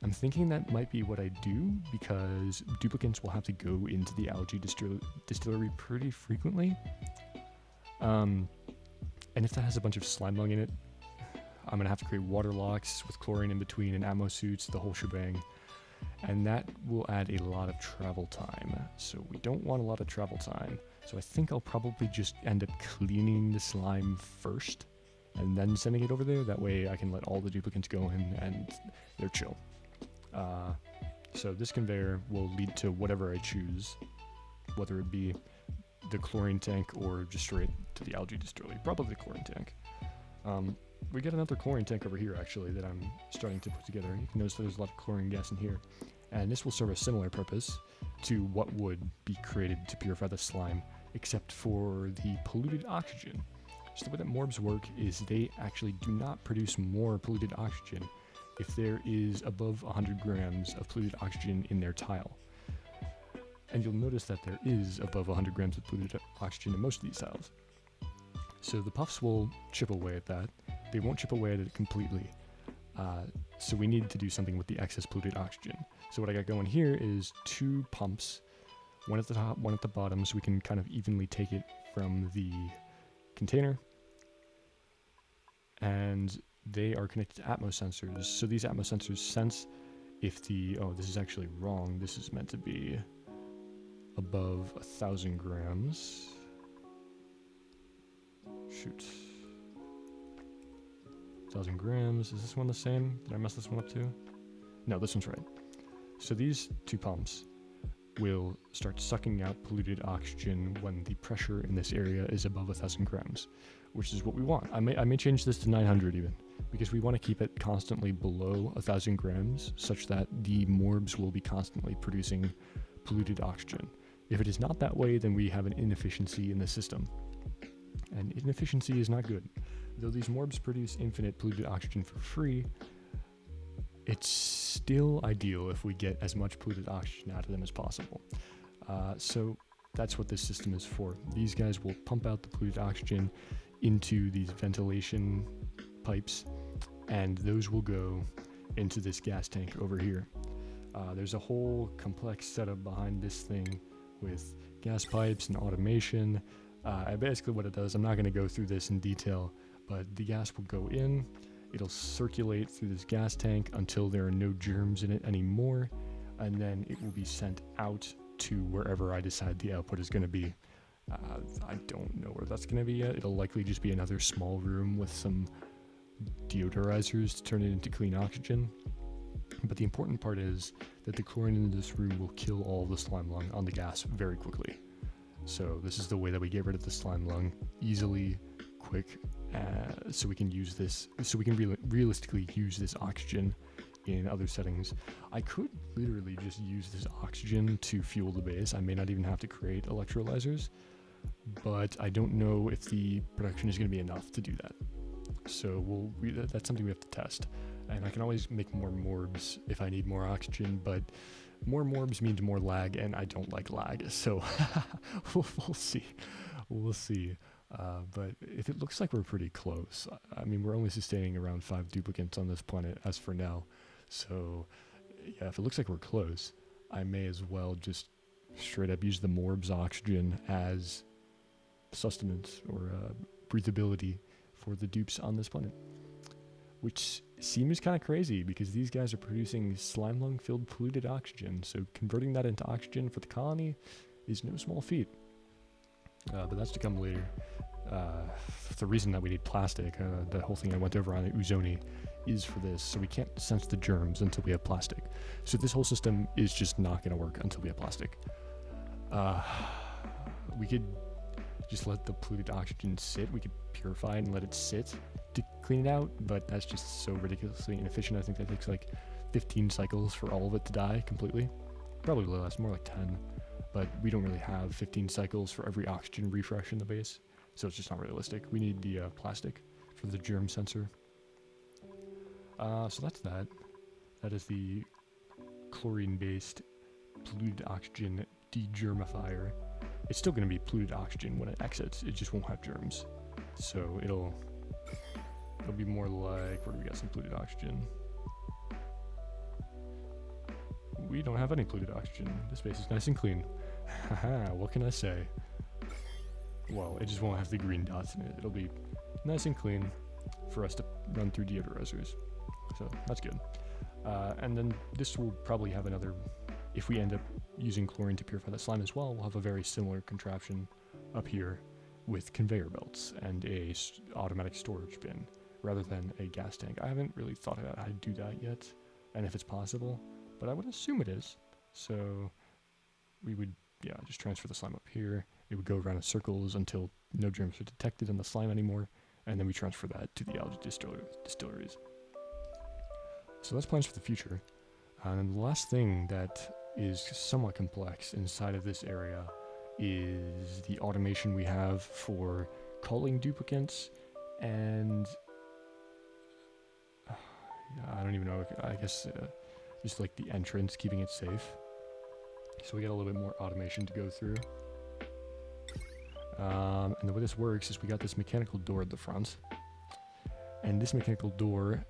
I'm thinking that might be what I do, because duplicants will have to go into the algae distillery pretty frequently. And if that has a bunch of slime lung in it, I'm going to have to create water locks with chlorine in between and atmo suits, the whole shebang. And that will add a lot of travel time. So we don't want a lot of travel time. So I think I'll probably just end up cleaning the slime first and then sending it over there. That way I can let all the duplicants go in and they're chill. So this conveyor will lead to whatever I choose, whether it be the chlorine tank or just straight to the algae distillery. Probably the chlorine tank. We got another chlorine tank over here, actually, that I'm starting to put together. You can notice that there's a lot of chlorine gas in here. And this will serve a similar purpose to what would be created to purify the slime, except for the polluted oxygen. So the way that morbs work is they actually do not produce more polluted oxygen if there is above 100 grams of polluted oxygen in their tile. And you'll notice that there is above 100 grams of polluted oxygen in most of these tiles. So the puffs will chip away at that. They won't chip away at it completely. So we need to do something with the excess polluted oxygen. So what I got going here is 2 pumps, one at the top, one at the bottom, so we can kind of evenly take it from the container. And they are connected to atmo sensors. So these atmo sensors sense if this is actually wrong. This is meant to be above 1,000 grams. Shoot. 1,000 grams. Is this one the same? Did I mess this one up too? No, this one's right. So these 2 pumps will start sucking out polluted oxygen when the pressure in this area is above 1,000 grams, which is what we want. I may change this to 900 even, because we want to keep it constantly below 1,000 grams, such that the morbs will be constantly producing polluted oxygen. If it is not that way, then we have an inefficiency in the system. And inefficiency is not good. Though these morbs produce infinite polluted oxygen for free, it's still ideal if we get as much polluted oxygen out of them as possible. So that's what this system is for. These guys will pump out the polluted oxygen into these ventilation pipes, and those will go into this gas tank over here. There's a whole complex setup behind this thing with gas pipes and automation. Basically what it does, I'm not going to go through this in detail, but the gas will go in, it'll circulate through this gas tank until there are no germs in it anymore, and then it will be sent out to wherever I decide the output is going to be. I don't know where that's going to be yet. It'll likely just be another small room with some deodorizers to turn it into clean oxygen. But the important part is that the chlorine in this room will kill all the slime lung on the gas very quickly. So this is the way that we get rid of the slime lung easily, quick, so we can use this, so we can realistically use this oxygen in other settings. I could literally just use this oxygen to fuel the base. I may not even have to create electrolyzers, but I don't know if the production is going to be enough to do that. So that's something we have to test. And I can always make more morbs if I need more oxygen, but more morbs means more lag, and I don't like lag, so we'll see. We'll see. But if it looks like we're pretty close, I mean, we're only sustaining around 5 duplicates on this planet as for now. So, yeah, if it looks like we're close, I may as well just straight up use the morb's oxygen as sustenance or breathability for the dupes on this planet. Which seems kind of crazy because these guys are producing slime lung filled polluted oxygen, so converting that into oxygen for the colony is no small feat. But that's to come later. The reason that we need plastic, the whole thing I went over on Oozoni, is for this, so we can't sense the germs until we have plastic. So this whole system is just not going to work until we have plastic. We could just let the polluted oxygen sit. We could purify it and let it sit to clean it out, but that's just so ridiculously inefficient. I think that takes like 15 cycles for all of it to die completely. Probably less, more like 10. But we don't really have 15 cycles for every oxygen refresh in the base, so it's just not realistic. We need the plastic for the germ sensor. So that's that. That is the chlorine-based polluted oxygen degermifier. It's still going to be polluted oxygen when it exits, it just won't have germs. So it'll be more like, where do we got some polluted oxygen? We don't have any polluted oxygen. This space is nice and clean. Haha, what can I say? Well, it just won't have the green dots in it. It'll be nice and clean for us to run through deodorizers. So that's good. And then this will probably have another, if we end up using chlorine to purify the slime as well, we'll have a very similar contraption up here with conveyor belts and a automatic storage bin rather than a gas tank. I haven't really thought about how to do that yet, and if it's possible, but I would assume it is. So we would, yeah, just transfer the slime up here. It would go around in circles until no germs are detected in the slime anymore, and then we transfer that to the algae distilleries. So that's plans for the future. And the last thing that is somewhat complex inside of this area is the automation we have for culling duplicants and I don't even know, I guess just like the entrance, keeping it safe. So we got a little bit more automation to go through. And the way this works is we got this mechanical door at the front, and this mechanical door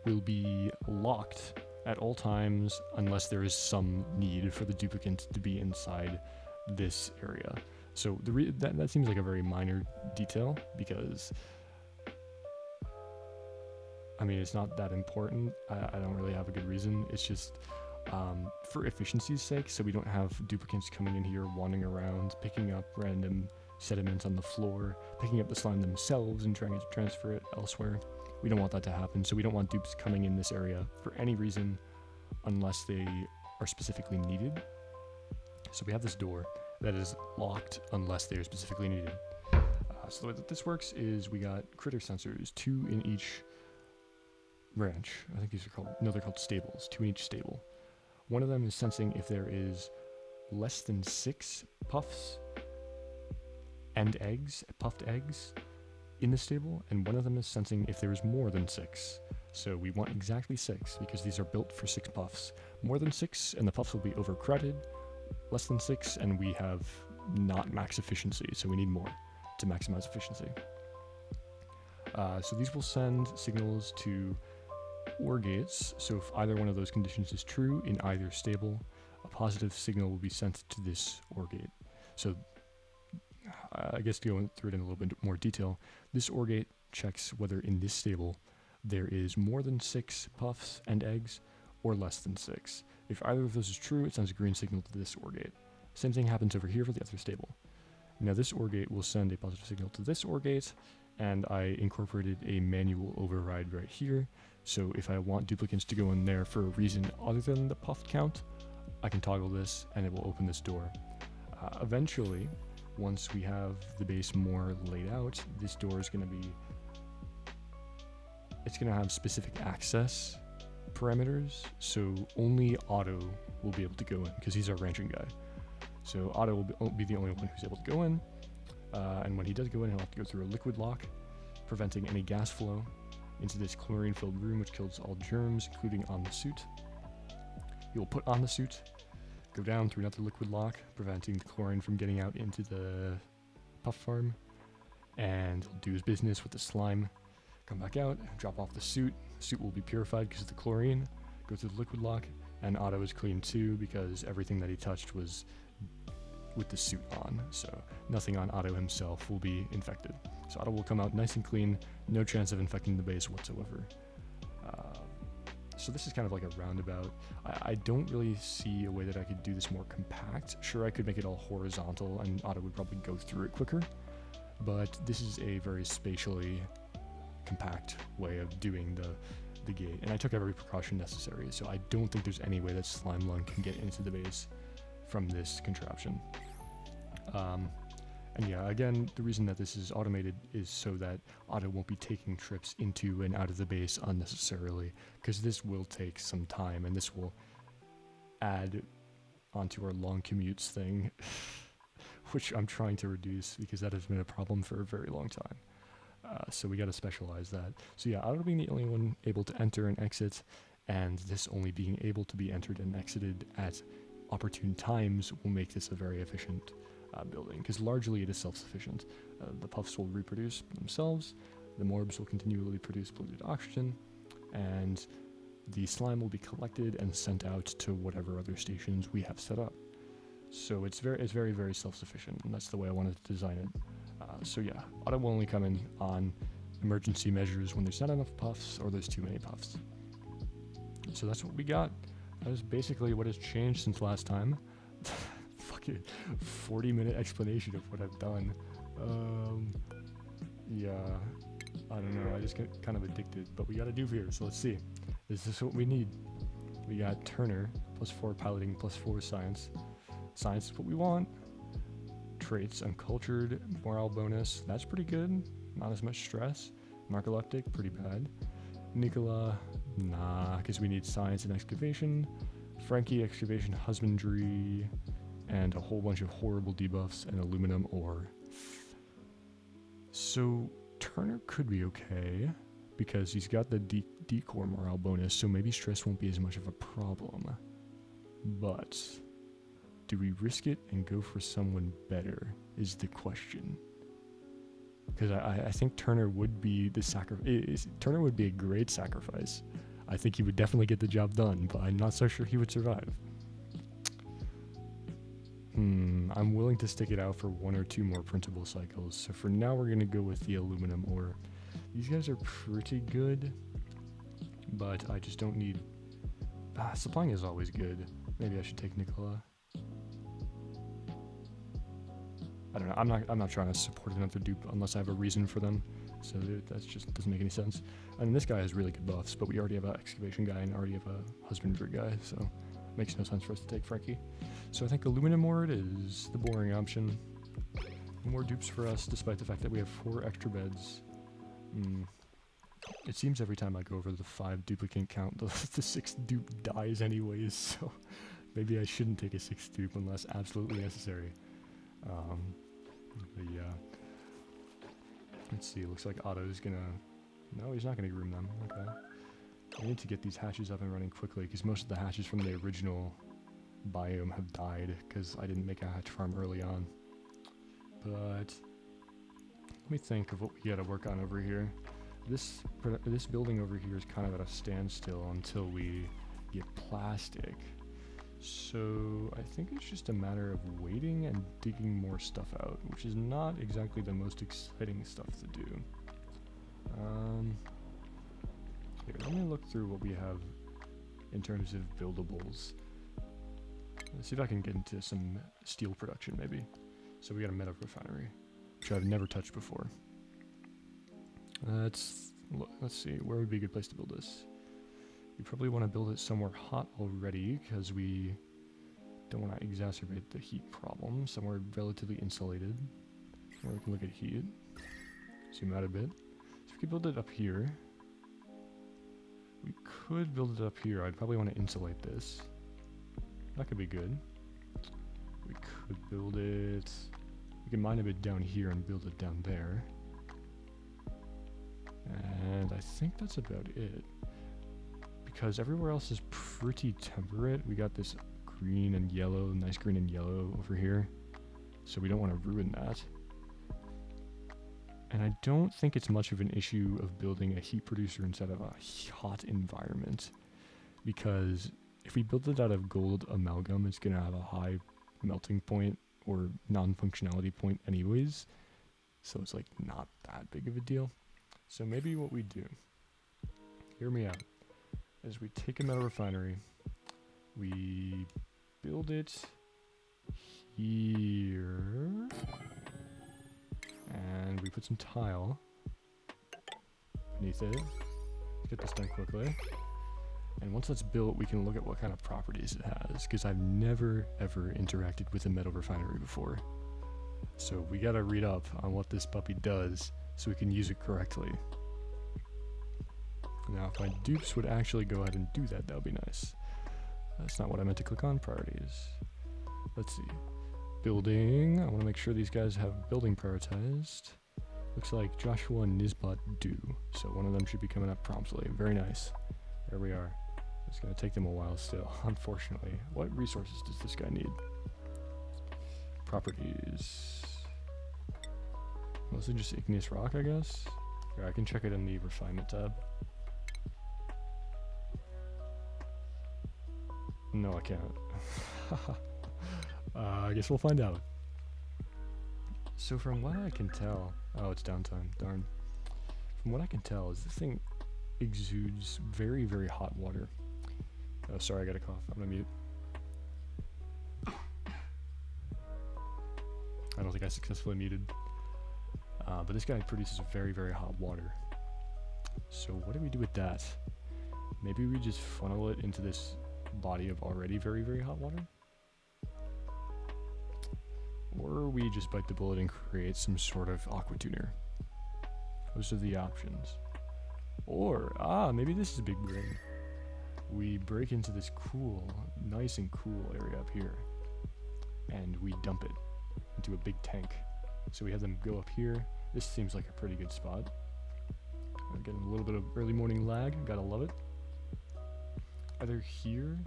will be locked at all times unless there is some need for the duplicant to be inside this area. So that seems like a very minor detail because, I mean, it's not that important. I don't really have a good reason. It's just for efficiency's sake, so we don't have duplicants coming in here, wandering around, picking up random sediments on the floor, picking up the slime themselves and trying to transfer it elsewhere. We don't want that to happen, so we don't want dupes coming in this area for any reason unless they are specifically needed. So we have this door that is locked unless they are specifically needed. So the way that this works is we got critter sensors, 2 in each branch. I think these are called, no, they're called stables, 2 in each stable. One of them is sensing if there is less than 6 puffs and eggs, puffed eggs, in the stable, and one of them is sensing if there is more than 6. So we want exactly 6 because these are built for 6 puffs. More than 6 and the puffs will be overcrowded. Less than 6 and we have not max efficiency, so we need more to maximize efficiency. So these will send signals to OR gates, so if either one of those conditions is true in either stable, a positive signal will be sent to this OR gate. So I guess to go through it in a little bit more detail, this OR gate checks whether in this stable there is more than 6 puffs and eggs or less than 6. If either of those is true, it sends a green signal to this OR gate. Same thing happens over here for the other stable. Now this OR gate will send a positive signal to this OR gate and I incorporated a manual override right here. So if I want duplicates to go in there for a reason other than the puft count, I can toggle this and it will open this door. Eventually, once we have the base more laid out, this door is going to be, it's going to have specific access parameters, so only Otto will be able to go in because he's our ranching guy. So Otto will be the only one who's able to go in, and when he does go in, he'll have to go through a liquid lock, preventing any gas flow into this chlorine-filled room, which kills all germs, including on the suit. He will put on the suit, go down through another liquid lock, preventing the chlorine from getting out into the puff farm, and he'll do his business with the slime, come back out, drop off the suit. The suit will be purified because of the chlorine, go through the liquid lock, and Otto is clean too because everything that he touched was with the suit on, so nothing on Otto himself will be infected. So Otto will come out nice and clean, no chance of infecting the base whatsoever. So this is kind of like a roundabout. I don't really see a way that I could do this more compact. Sure, I could make it all horizontal and Otto would probably go through it quicker, but this is a very spatially compact way of doing the gate, and I took every precaution necessary, so I don't think there's any way that Slime Lung can get into the base from this contraption. And yeah, again, the reason that this is automated is so that Otto won't be taking trips into and out of the base unnecessarily, because this will take some time, and this will add onto our long commutes thing, which I'm trying to reduce because that has been a problem for a very long time. So we got to specialize that. So yeah, Otto being the only one able to enter and exit, and this only being able to be entered and exited at opportune times will make this a very efficient building, because largely it is self-sufficient. The puffs will reproduce themselves, the morbs will continually produce polluted oxygen, and the slime will be collected and sent out to whatever other stations we have set up. So it's very, very self-sufficient, and that's the way I wanted to design it. So yeah, Otto will only come in on emergency measures when there's not enough puffs or there's too many puffs. So that's what we got. That is basically what has changed since last time. Fucking 40-minute explanation of what I've done. Yeah, I don't know, I just get kind of addicted, but we got a dupe here, so let's see. Is this what we need? We got Turner, +4 piloting, +4 science. Science is what we want. Traits, uncultured, morale bonus, that's pretty good. Not as much stress. Narcoleptic, pretty bad. Nicola, nah, because we need science and excavation. Frankie, excavation, husbandry, and a whole bunch of horrible debuffs and aluminum ore. So Turner could be okay because he's got the decor morale bonus, so maybe stress won't be as much of a problem. But do we risk it and go for someone better is the question. Because I think Turner would be the Turner would be a great sacrifice. I think he would definitely get the job done, but I'm not so sure he would survive. I'm willing to stick it out for 1 or 2 more printable cycles. So for now, we're going to go with the aluminum ore. These guys are pretty good, but I just don't need... supplying is always good. Maybe I should take Nicola. I don't know. I'm not trying to support another dupe unless I have a reason for them. So that just doesn't make any sense. And this guy has really good buffs, but we already have an excavation guy and already have a husbandry guy, so it makes no sense for us to take Frankie. So I think aluminum ore is the boring option. More dupes for us, despite the fact that we have 4 extra beds. It seems every time I go over the 5 duplicate count, the 6th dupe dies anyways, so maybe I shouldn't take a 6th dupe unless absolutely necessary. But yeah. Let's see, it looks like Otto's gonna... No, he's not gonna groom them. Okay. I need to get these hatches up and running quickly, because most of the hatches from the original biome have died, because I didn't make a hatch farm early on. But... let me think of what we gotta work on over here. This building over here is kind of at a standstill until we get plastic. So I think it's just a matter of waiting and digging more stuff out, which is not exactly the most exciting stuff to do. Here, let me look through what we have in terms of buildables. Let's see if I can get into some steel production maybe. So we got a metal refinery, which I've never touched before. Let's see, where would be a good place to build this? We probably want to build it somewhere hot already, because we don't want to exacerbate the heat problem. Somewhere relatively insulated, where we can look at heat. Zoom out a bit. So we could build it up here. We could build it up here. I'd probably want to insulate this. That could be good. We could build it... We can mine a bit down here and build it down there. And I think that's about it. Because everywhere else is pretty temperate. We got this green and yellow, nice green and yellow over here. So we don't want to ruin that. And I don't think it's much of an issue of building a heat producer instead of a hot environment. Because if we build it out of gold amalgam, it's going to have a high melting point or non-functionality point anyways. So it's like not that big of a deal. So maybe what we do, hear me out, is we take a metal refinery, we build it here, and we put some tile beneath it. Let's get this done quickly. And once that's built, we can look at what kind of properties it has, because I've never ever interacted with a metal refinery before. So we gotta read up on what this puppy does so we can use it correctly. Now, if my dupes would actually go ahead and do that, that would be nice. That's not what I meant to click on, priorities. Let's see. Building, I want to make sure these guys have building prioritized. Looks like Joshua and Nisbot do, so one of them should be coming up promptly. Very nice. There we are. It's going to take them a while still, unfortunately. What resources does this guy need? Properties. Mostly just igneous rock, I guess. Here, I can check it in the refinement tab. No, I can't. I guess we'll find out. So from what I can tell... Oh, it's downtime. Darn. From what I can tell is this thing exudes very, very hot water. Oh, sorry, I got a cough. I'm gonna mute. I don't think I successfully muted. But this guy produces very, very hot water. So what do we do with that? Maybe we just funnel it into this body of already very, very hot water? Or we just bite the bullet and create some sort of aqua tuner. Those are the options. Or, maybe this is a big brain. We break into this cool, nice and cool area up here. And we dump it into a big tank. So we have them go up here. This seems like a pretty good spot. I'm getting a little bit of early morning lag. Gotta love it. Either here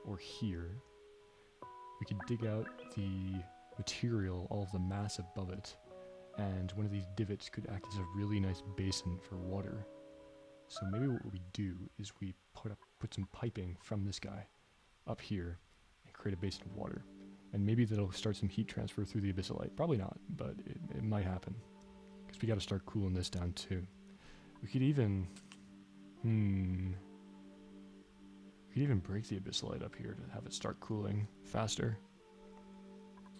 or here, we could dig out the material, all of the mass above it, and one of these divots could act as a really nice basin for water. So maybe what we do is we put some piping from this guy up here and create a basin of water. And maybe that'll start some heat transfer through the abyssalite. Probably not, but it might happen. Because we gotta start cooling this down too. We could even... We could even break the abyssalite up here to have it start cooling faster.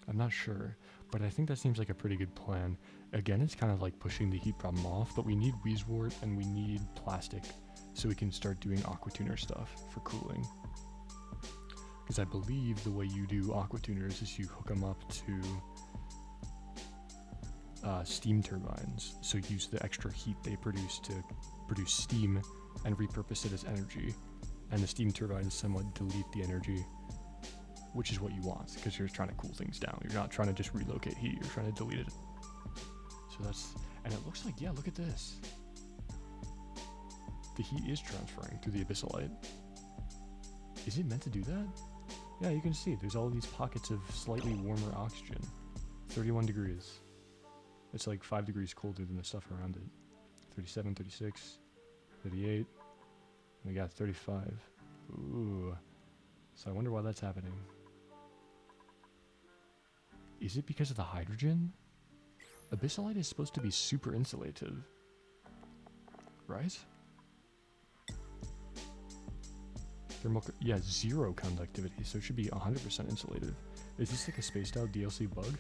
I'm not sure, but I think that seems like a pretty good plan. Again, it's kind of like pushing the heat problem off, but we need Wheezewort and we need plastic so we can start doing aqua tuner stuff for cooling. Because I believe the way you do aqua tuners is you hook them up to steam turbines. So use the extra heat they produce to produce steam and repurpose it as energy. And the steam turbines somewhat delete the energy, which is what you want, because you're trying to cool things down. You're not trying to just relocate heat, you're trying to delete it. So that's, and it looks like, yeah, look at this. The heat is transferring through the abyssalite. Is it meant to do that? Yeah, you can see, there's all these pockets of slightly warmer oxygen. 31 degrees. It's like 5 degrees colder than the stuff around it. 37, 36, 38. We got 35. Ooh. So I wonder why that's happening. Is it because of the hydrogen? Abyssalite is supposed to be super insulative. Right? Yeah, 0 conductivity, so it should be 100% insulative. Is this like a spaced out DLC bug?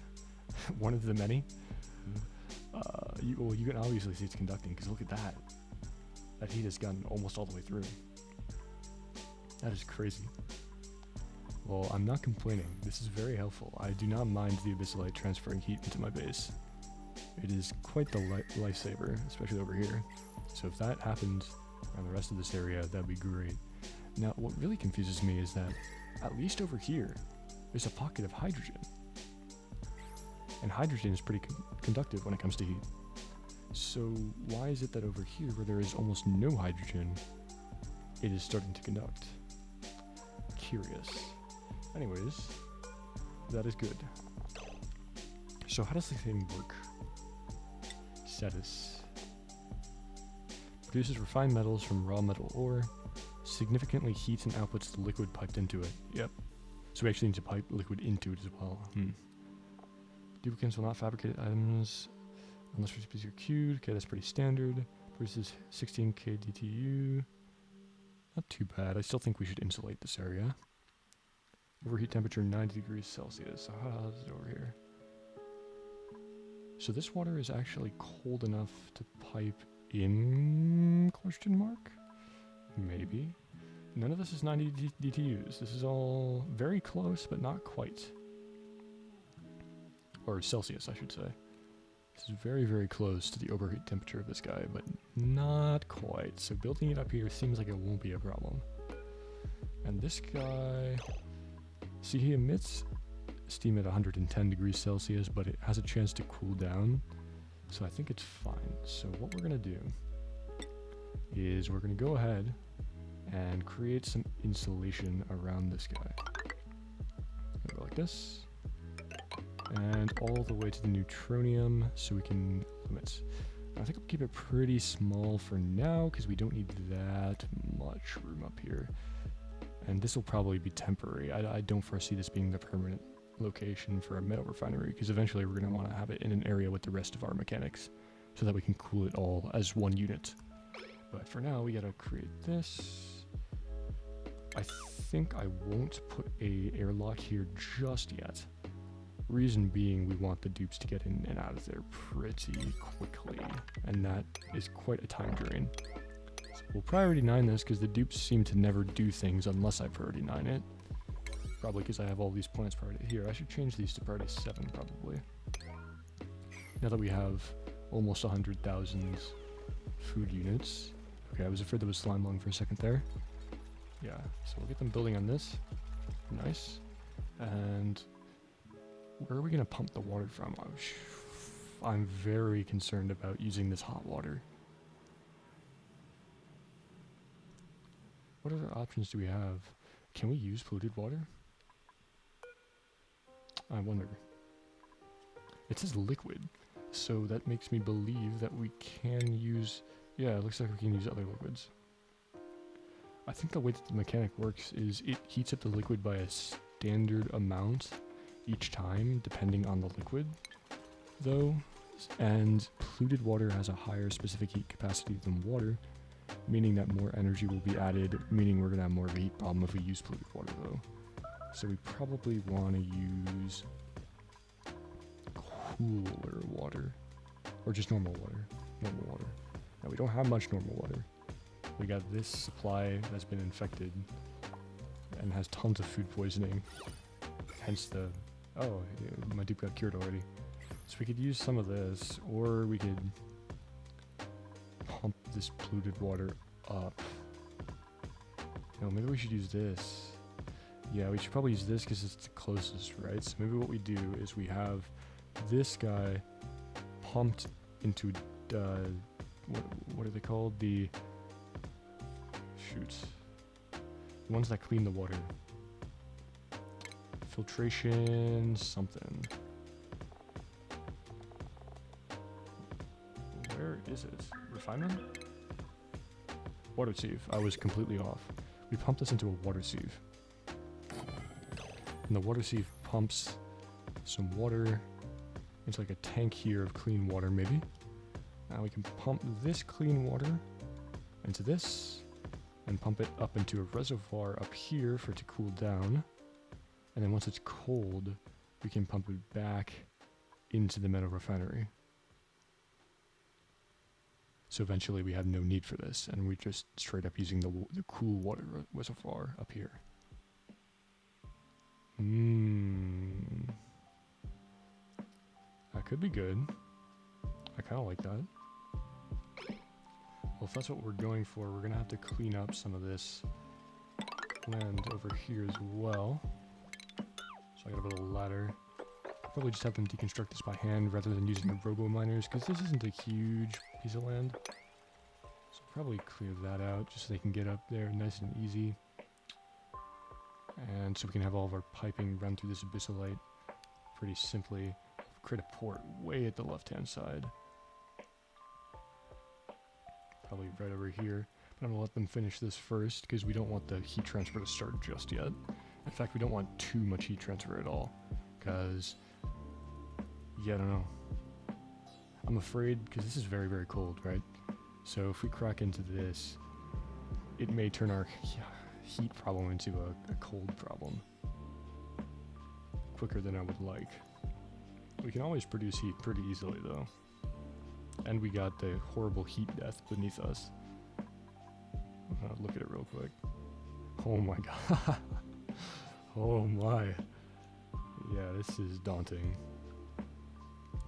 One of the many? well, you can obviously see it's conducting, because look at that. That heat has gotten almost all the way through. That is crazy. Well, I'm not complaining. This is very helpful. I do not mind the abyssalite transferring heat into my base. It is quite the lifesaver, especially over here. So if that happens around the rest of this area, that'd be great. Now, what really confuses me is that, at least over here, there's a pocket of hydrogen. And hydrogen is pretty conductive when it comes to heat. So why is it that over here, where there is almost no hydrogen, it is starting to conduct? Curious. Anyways, that is good. So how does the thing work? Status. Produces refined metals from raw metal ore. Significantly heats and outputs the liquid piped into it. Yep. So we actually need to pipe liquid into it as well. Duplicants will not fabricate items unless recipes are queued. Okay, that's pretty standard. Produces 16k DTU. Not too bad. I still think we should insulate this area. Overheat temperature 90 degrees Celsius. So how is it over here? So this water is actually cold enough to pipe in? Question mark? Maybe. None of this is 90 DTUs. This is all very close, but not quite. Or Celsius, I should say. This is very, very close to the overheat temperature of this guy, but not quite. So building it up here seems like it won't be a problem. And this guy... See, he emits steam at 110 degrees Celsius, but it has a chance to cool down. So I think it's fine. So what we're going to do is we're going to go ahead and create some insulation around this guy. Go like this. And all the way to the neutronium so we can limit. I think I'll keep it pretty small for now because we don't need that much room up here. And this will probably be temporary. I don't foresee this being the permanent location for a metal refinery because eventually we're going to want to have it in an area with the rest of our mechanics so that we can cool it all as one unit. But for now, we got to create this. I think I won't put a airlock here just yet. Reason being, we want the dupes to get in and out of there pretty quickly, and that is quite a time drain. So we'll priority 9 this because the dupes seem to never do things unless I priority 9 it. Probably because I have all these plants priority here. I should change these to priority 7 probably. Now that we have almost 100,000 food units. Okay, I was afraid there was slime lung for a second there. Yeah, so we'll get them building on this. Nice. And where are we going to pump the water from? I'm very concerned about using this hot water. What other options do we have? Can we use polluted water? I wonder. It says liquid, so that makes me believe that we can use... Yeah, it looks like we can use other liquids. I think the way that the mechanic works is it heats up the liquid by a standard amount each time, depending on the liquid, though, and polluted water has a higher specific heat capacity than water, meaning that more energy will be added, meaning we're going to have more of a heat problem if we use polluted water, though. So we probably want to use cooler water, or just normal water. Now, we don't have much normal water. We got this supply that's been infected and has tons of food poisoning, hence the... Oh, yeah, my dupe got cured already. So we could use some of this, or we could pump this polluted water up. No, maybe we should use this. Yeah, we should probably use this because it's the closest, right? So maybe what we do is we have this guy pumped into, what are they called? The ones that clean the water. Filtration something. Where is it? Refinement? Water sieve. I was completely off. We pump this into a water sieve. And the water sieve pumps some water into like a tank here of clean water maybe. Now we can pump this clean water into this and pump it up into a reservoir up here for it to cool down. And then once it's cold, we can pump it back into the metal refinery. So eventually we have no need for this, and we're just straight up using the cool water reservoir up here. That could be good. I kind of like that. Well, if that's what we're going for, we're going to have to clean up some of this land over here as well. So I got a little ladder. Probably just have them deconstruct this by hand rather than using the robo miners, because this isn't a huge piece of land. So probably clear that out just so they can get up there nice and easy. And so we can have all of our piping run through this abyssalite pretty simply. Create a port way at the left-hand side. Probably right over here. But I'm going to let them finish this first because we don't want the heat transfer to start just yet. In fact, we don't want too much heat transfer at all. Because, yeah, I don't know. I'm afraid, because this is very, very cold, right? So if we crack into this, it may turn our heat problem into a cold problem. Quicker than I would like. We can always produce heat pretty easily, though. And we got the horrible heat death beneath us. Look at it real quick. Oh my god. Oh my. Yeah, this is daunting.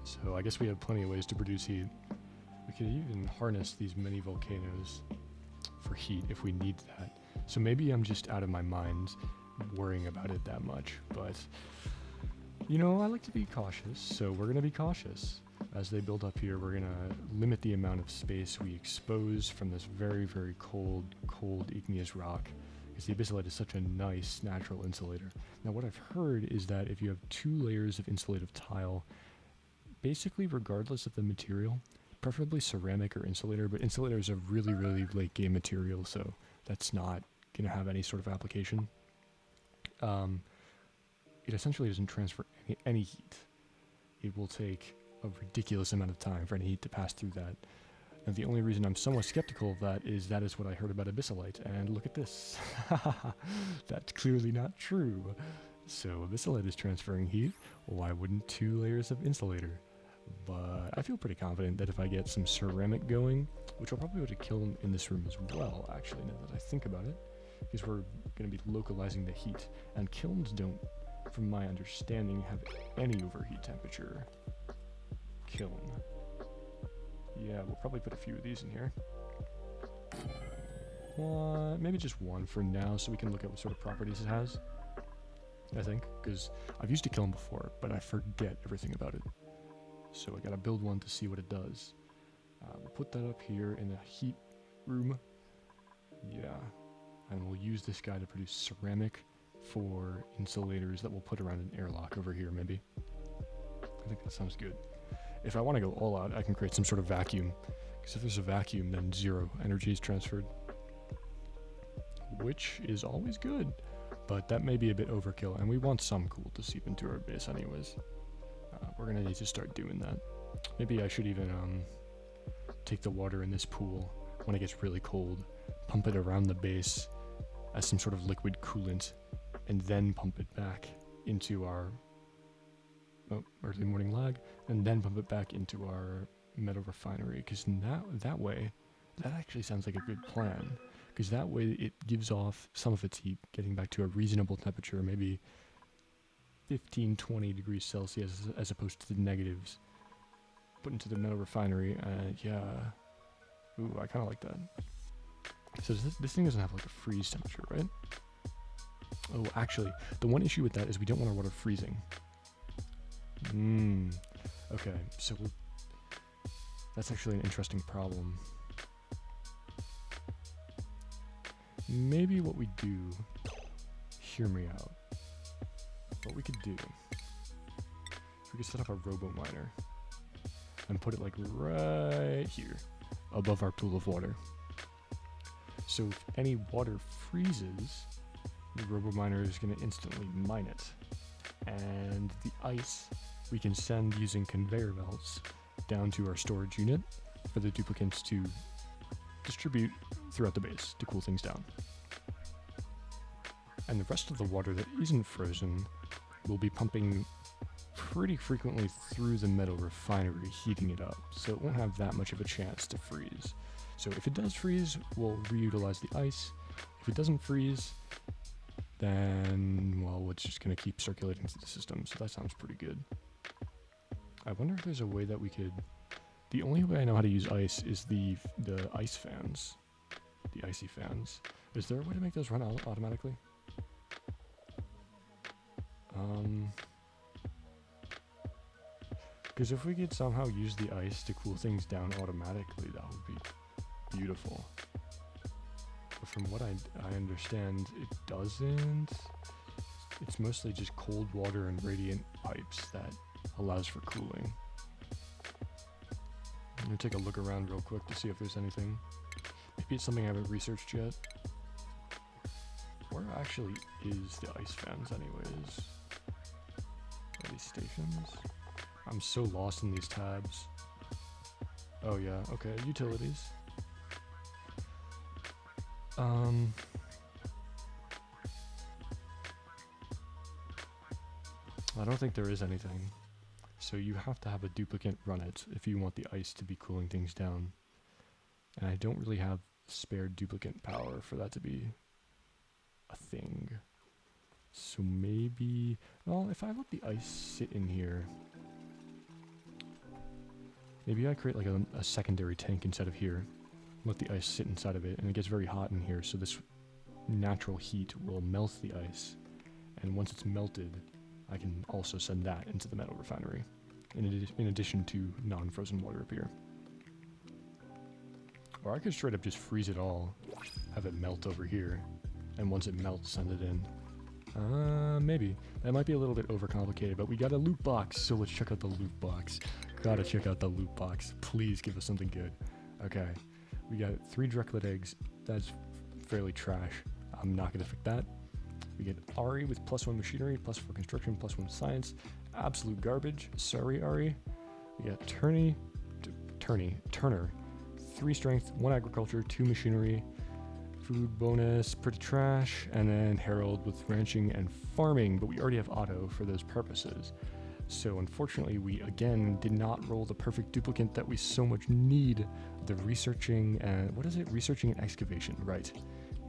So I guess we have plenty of ways to produce heat. We could even harness these mini volcanoes for heat if we need that. So maybe I'm just out of my mind worrying about it that much, but you know, I like to be cautious, so we're going to be cautious. As they build up here, we're going to limit the amount of space we expose from this very, very cold igneous rock, because the abyssalite is such a nice natural insulator. Now, what I've heard is that if you have 2 layers of insulative tile, basically regardless of the material, preferably ceramic or insulator, but insulator is a really, really late game material, so that's not going to have any sort of application. It essentially doesn't transfer any heat. It will take a ridiculous amount of time for any heat to pass through that. Now, the only reason I'm somewhat skeptical of that is what I heard about abyssalite, and look at this. That's clearly not true. So abyssalite is transferring heat. Why wouldn't 2 layers of insulator? But I feel pretty confident that if I get some ceramic going, which I'll probably be able to kill in this room as well, actually, now that I think about it, because we're going to be localizing the heat, and kilns don't, from my understanding, have any overheat temperature. Kiln. Yeah, we'll probably put a few of these in here. Maybe just one for now, so we can look at what sort of properties it has. I think, because I've used a kiln before, but I forget everything about it. So I gotta build one to see what it does. We'll put that up here in the heat room. Yeah, and we'll use this guy to produce ceramic for insulators that we'll put around an airlock over here, maybe. I think that sounds good. If I want to go all out, I can create some sort of vacuum. Because if there's a vacuum, then 0 energy is transferred. Which is always good. But that may be a bit overkill, and we want some cool to seep into our base anyways. We're going to need to start doing that. Maybe I should even take the water in this pool when it gets really cold, pump it around the base as some sort of liquid coolant, and then pump it back into our early morning lag, and then pump it back into our metal refinery, because that way, that actually sounds like a good plan, because that way it gives off some of its heat, getting back to a reasonable temperature, maybe 15-20 degrees Celsius as opposed to the negatives, put into the metal refinery, and yeah, ooh, I kind of like that. So this thing doesn't have like a freeze temperature, right? Oh, actually, the one issue with that is we don't want our water freezing. Okay, so that's actually an interesting problem. Maybe what we do, hear me out. What we could do, we could set up a robo miner and put it like right here above our pool of water. So if any water freezes, the robo miner is going to instantly mine it. And the ice we can send using conveyor belts down to our storage unit for the duplicants to distribute throughout the base to cool things down. And the rest of the water that isn't frozen will be pumping pretty frequently through the metal refinery, heating it up, so it won't have that much of a chance to freeze. So if it does freeze, we'll reutilize the ice. If it doesn't freeze, then, well, it's just going to keep circulating through the system, so that sounds pretty good. I wonder if there's a way that we could... The only way I know how to use ice is the ice fans. The icy fans. Is there a way to make those run automatically? Because if we could somehow use the ice to cool things down automatically, that would be beautiful. But from what I understand, it doesn't. It's mostly just cold water and radiant pipes that allows for cooling. I'm gonna take a look around real quick to see if there's anything. Maybe it's something I haven't researched yet. Where actually is the ice fans anyways? Are these stations? I'm so lost in these tabs. Oh yeah, okay, utilities. I don't think there is anything. So you have to have a duplicate run it if you want the ice to be cooling things down. And I don't really have spare duplicate power for that to be a thing. So maybe... Well, if I let the ice sit in here... Maybe I create like a secondary tank inside of here. Let the ice sit inside of it, and it gets very hot in here, so this natural heat will melt the ice. And once it's melted, I can also send that into the metal refinery, in addition to non-frozen water up here. Or I could straight up just freeze it all, have it melt over here, and once it melts, send it in. Maybe. That might be a little bit overcomplicated, but we got a loot box, so let's check out the loot box. Gotta check out the loot box. Please give us something good. Okay. We got 3 Dreklet eggs. That's fairly trash. I'm not gonna pick that. We get Ari with +1 machinery, +4 construction, +1 science. Absolute garbage. Sorry, Ari. We got Turner. 3 strength, 1 agriculture, 2 machinery. Food bonus, pretty trash. And then Harold with ranching and farming, but we already have Otto for those purposes. So unfortunately, we again did not roll the perfect duplicate that we so much need. The researching and, what is it? Researching and excavation, right.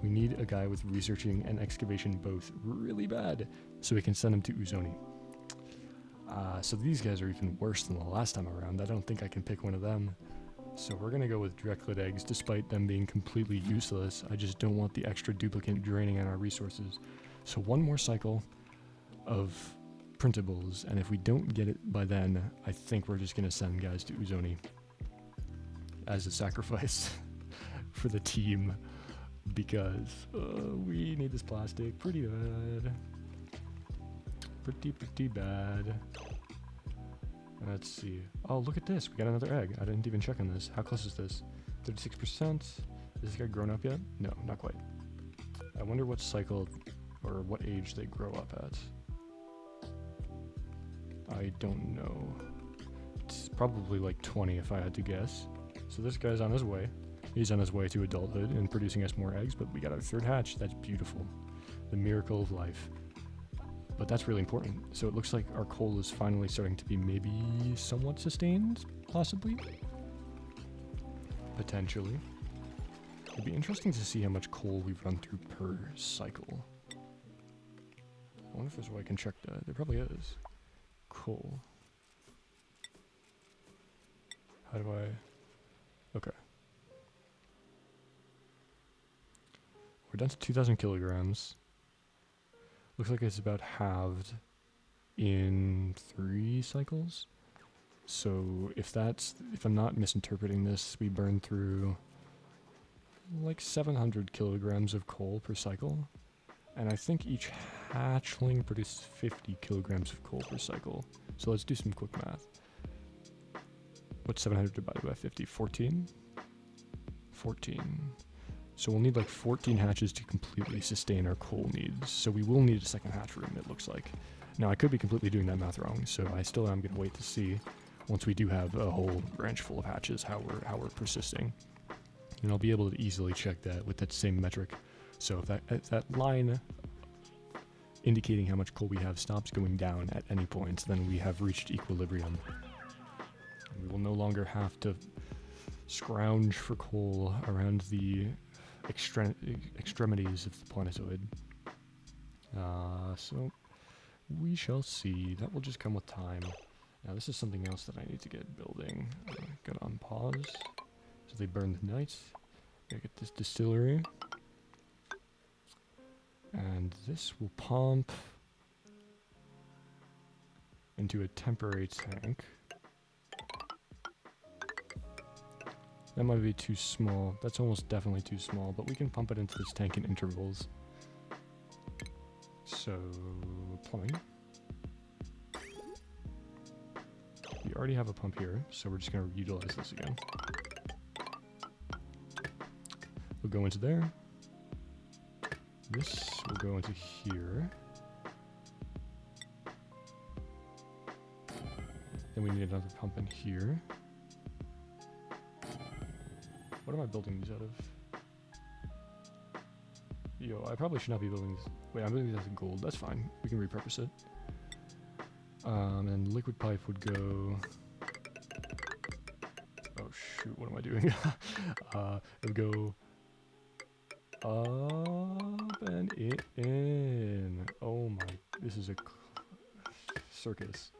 We need a guy with researching and excavation both really bad, so we can send him to Oozoni. So these guys are even worse than the last time around. I don't think I can pick one of them. So we're gonna go with Dreklet eggs, despite them being completely useless. I just don't want the extra duplicate draining on our resources. So 1 more cycle of printables, and if we don't get it by then, I think we're just gonna send guys to Oozoni as a sacrifice for the team, because we need this plastic pretty bad. Pretty bad. Let's see. Oh, look at this. We got another egg. I didn't even check on this. How close is this? 36%. Is this guy grown up yet? No, not quite. I wonder what cycle or what age they grow up at. I don't know. It's probably like 20 if I had to guess. So this guy's on his way. He's on his way to adulthood and producing us more eggs, but we got our 3rd hatch. That's beautiful. The miracle of life. But that's really important. So it looks like our coal is finally starting to be maybe somewhat sustained, possibly? Potentially. It'd be interesting to see how much coal we run through per cycle. I wonder if there's a way I can check that. There probably is. Coal. How do I... Okay. We're down to 2,000 kilograms. Looks like it's about halved in 3 cycles. So if I'm not misinterpreting this, we burn through like 700 kilograms of coal per cycle. And I think each hatchling produces 50 kilograms of coal per cycle. So let's do some quick math. What's 700 divided by 50? 14? 14. So we'll need like 14 hatches to completely sustain our coal needs. So we will need a second hatch room, it looks like. Now I could be completely doing that math wrong, so I still am going to wait to see, once we do have a whole branch full of hatches, how we're persisting. And I'll be able to easily check that with that same metric. So if that line indicating how much coal we have, stops going down at any point, then we have reached equilibrium. We will no longer have to scrounge for coal around the extremities of the planetoid. So we shall see. That will just come with time. Now this is something else that I need to get building. Gotta unpause. So they burn the night. Gotta get this distillery. And this will pump into a temporary tank. That might be too small. That's almost definitely too small, but we can pump it into this tank in intervals. So, plumbing. We already have a pump here, so we're just going to utilize this again. We'll go into there. This will go into here. Then we need another pump in here. What am I building these out of? Yo, I probably should not be building these. Wait, I'm building these out of gold. That's fine. We can repurpose it. And liquid pipe would go... Oh shoot, what am I doing? It would go... up and in. Oh my... This is a circus.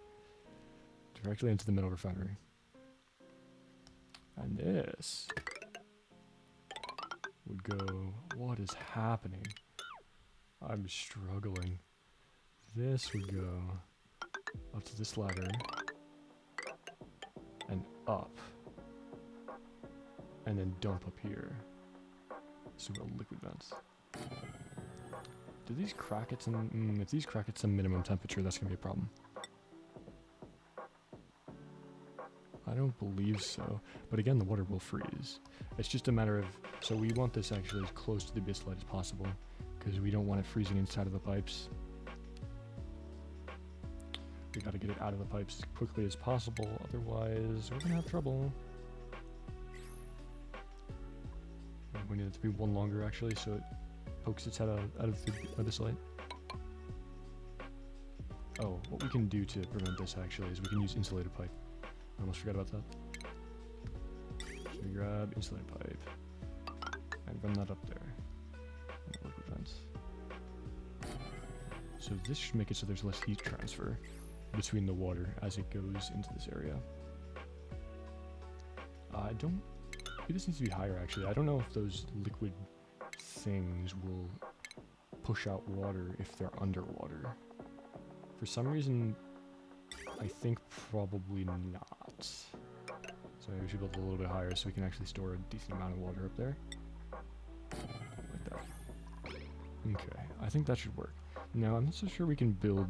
Directly into the metal refinery. And this... would go... What is happening? I'm struggling. This would go up to this ladder and up, and then dump up here. So we've got liquid vents. Do these crack at some... if these crack at some minimum temperature, that's gonna be a problem. I don't believe so. But again, the water will freeze. It's just a matter of... So we want this actually as close to the abyss light as possible, because we don't want it freezing inside of the pipes. We gotta get it out of the pipes as quickly as possible, otherwise we're gonna have trouble. We need it to be one longer actually, so it pokes its head out of the abyss light. Oh, what we can do to prevent this actually is we can use insulated pipe. I almost forgot about that. So we grab insulated pipe and run that up there. And liquid vents. So this should make it so there's less heat transfer between the water as it goes into this area. I don't... Maybe this needs to be higher actually. I don't know if those liquid things will push out water if they're underwater. For some reason, I think probably not. So maybe we should build it a little bit higher so we can actually store a decent amount of water up there. Like that. Okay, I think that should work. Now, I'm not so sure we can build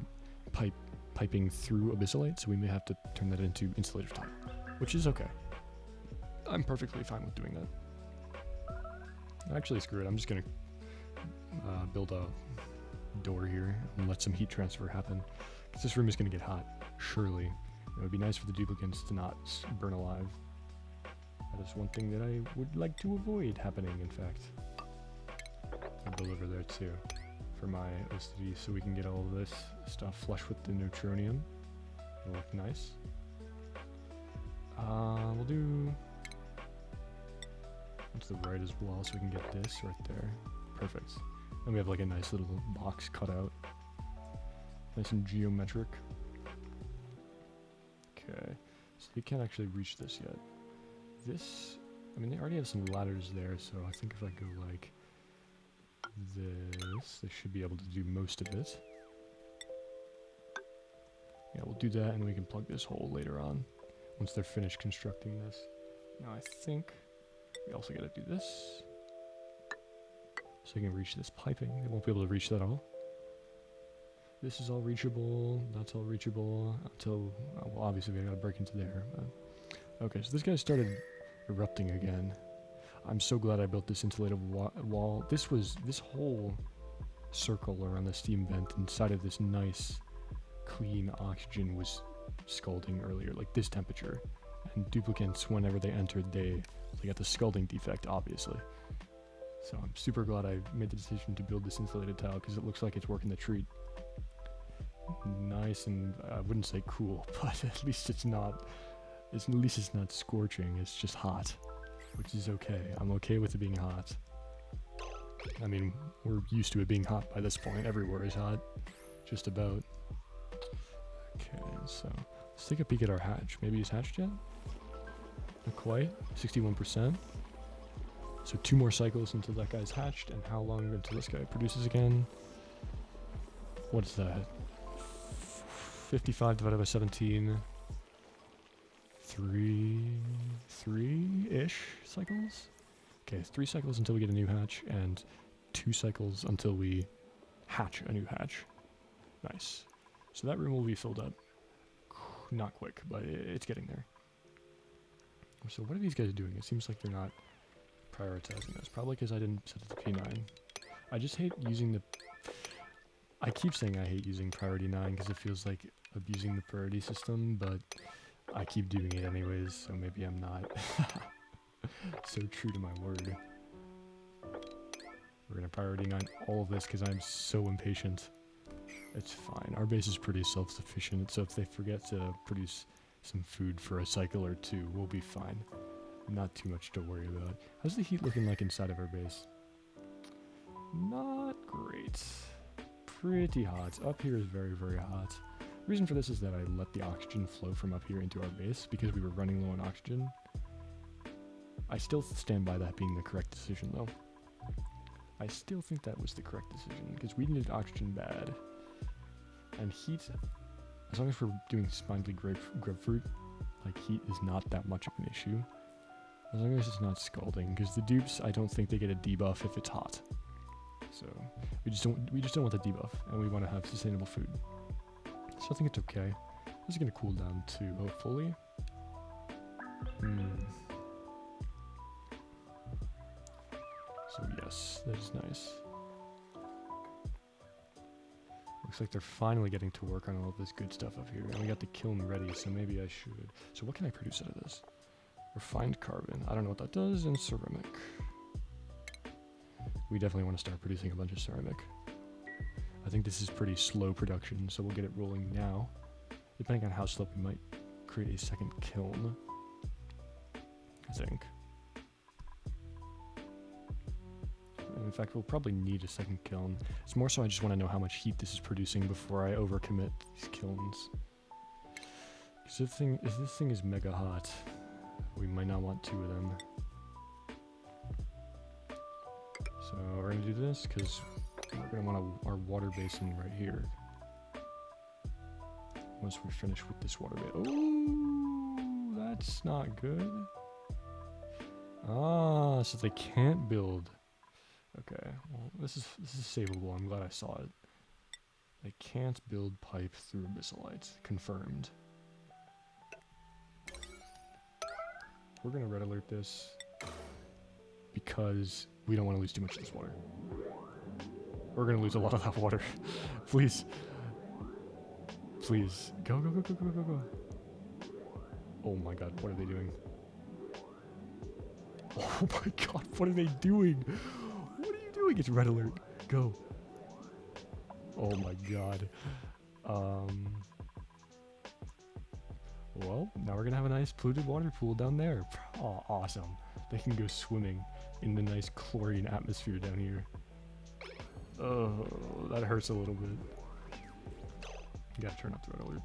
piping through abyssalite, so we may have to turn that into insulative tile, which is okay. I'm perfectly fine with doing that. Actually, screw it. I'm just gonna build a door here and let some heat transfer happen, because this room is gonna get hot. Surely, it would be nice for the duplicants to not burn alive. That is one thing that I would like to avoid happening. In fact, I'll build over there too for my OCD, so we can get all of this stuff flush with the neutronium. It'll look nice. We'll do to the right as well, so we can get this right there. Perfect. And we have like a nice little box cut out. Nice and geometric. Okay, so they can't actually reach this yet. This, I mean, they already have some ladders there, so I think if I go like this, they should be able to do most of it. Yeah, we'll do that, and we can plug this hole later on, once they're finished constructing this. Now I think we also gotta do this, so we can reach this piping. They won't be able to reach that all. This is all reachable, that's all reachable, until, well, obviously we gotta break into there. Okay, so this guy started erupting again. I'm so glad I built this insulated wall. This whole circle around the steam vent inside of this nice, clean oxygen was scalding earlier, like this temperature. And duplicants, whenever they entered, they got the scalding defect, obviously. So I'm super glad I made the decision to build this insulated tile, because it looks like it's working the treat. nice and I wouldn't say cool, but at least it's not. At least it's not scorching. It's just hot, which is okay. I'm okay with it being hot. I mean, we're used to it being hot by this point. Everywhere is hot, just about. Okay, so let's take a peek at our hatch. Maybe it's hatched yet? Not quite. 61%. So 2 more cycles until that guy's hatched, and how long until this guy produces again? What is that? 55 divided by 17. 3-ish cycles? Okay, 3 cycles until we get a new hatch, and 2 cycles until we hatch a new hatch. Nice. So that room will be filled up. Not quick, but it's getting there. So what are these guys doing? It seems like they're not prioritizing this. Probably because I didn't set it to P9. I just hate using the... I keep saying I hate using priority 9 because it feels like abusing the priority system, but I keep doing it anyways, so maybe I'm not so true to my word. We're gonna priority 9 all of this because I'm so impatient. It's fine. Our base is pretty self-sufficient, so if they forget to produce some food for a cycle or 2, we'll be fine. Not too much to worry about. How's the heat looking like inside of our base? Not great. Pretty hot. Up here is very, very hot. The reason for this is that I let the oxygen flow from up here into our base because we were running low on oxygen. I still stand by that being the correct decision though. I still think that was the correct decision because we needed oxygen bad. And heat, as long as we're doing spindly grapefruit, like heat is not that much of an issue. As long as it's not scalding, because the dupes, I don't think they get a debuff if it's hot. So we just don't want the debuff, and we want to have sustainable food. So I think it's okay. This is gonna cool down too, hopefully. So yes, that is nice. Looks like they're finally getting to work on all of this good stuff up here. And we got the kiln ready, so maybe I should. So what can I produce out of this? Refined carbon. I don't know what that does. And ceramic. We definitely want to start producing a bunch of ceramic. I think this is pretty slow production, so we'll get it rolling now. Depending on how slow, we might create a second kiln. I think. In fact, we'll probably need a second kiln. It's more so I just want to know how much heat this is producing before I overcommit these kilns. Because if this thing is mega hot, we might not want 2 of them. So we're going to do this because we're going to want our water basin right here. Once we're finished with this water basin. Oh, that's not good. Ah, so they can't build. Okay, well, this is savable. I'm glad I saw it. They can't build pipe through abyssalites. Confirmed. We're gonna red alert this because we don't want to lose too much of this water. We're gonna lose a lot of that water. Please. Please. Go, go, go, go, go, go, go. Oh my god, what are they doing? Oh my god, what are they doing? It's red alert. Go. Oh my god. Well, now we're gonna have a nice polluted water pool down there. Oh, awesome. They can go swimming in the nice chlorine atmosphere down here. Oh, that hurts a little bit. You gotta turn up the red alert.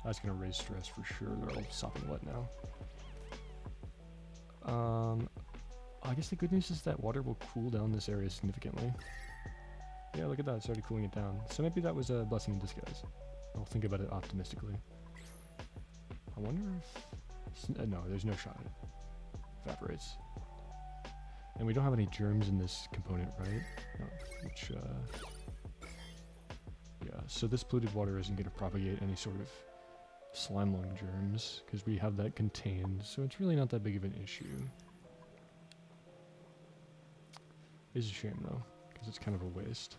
That's gonna raise stress for sure. They're all sopping wet now. I guess the good news is that water will cool down this area significantly. Yeah, look at that, it started cooling it down. So maybe that was a blessing in disguise. I'll think about it optimistically. I wonder if... no, there's no shot at it. Evaporates. And we don't have any germs in this component, right? No, which, yeah, so this polluted water isn't going to propagate any sort of slime lung germs, because we have that contained, so it's really not that big of an issue. It's a shame though, because it's kind of a waste.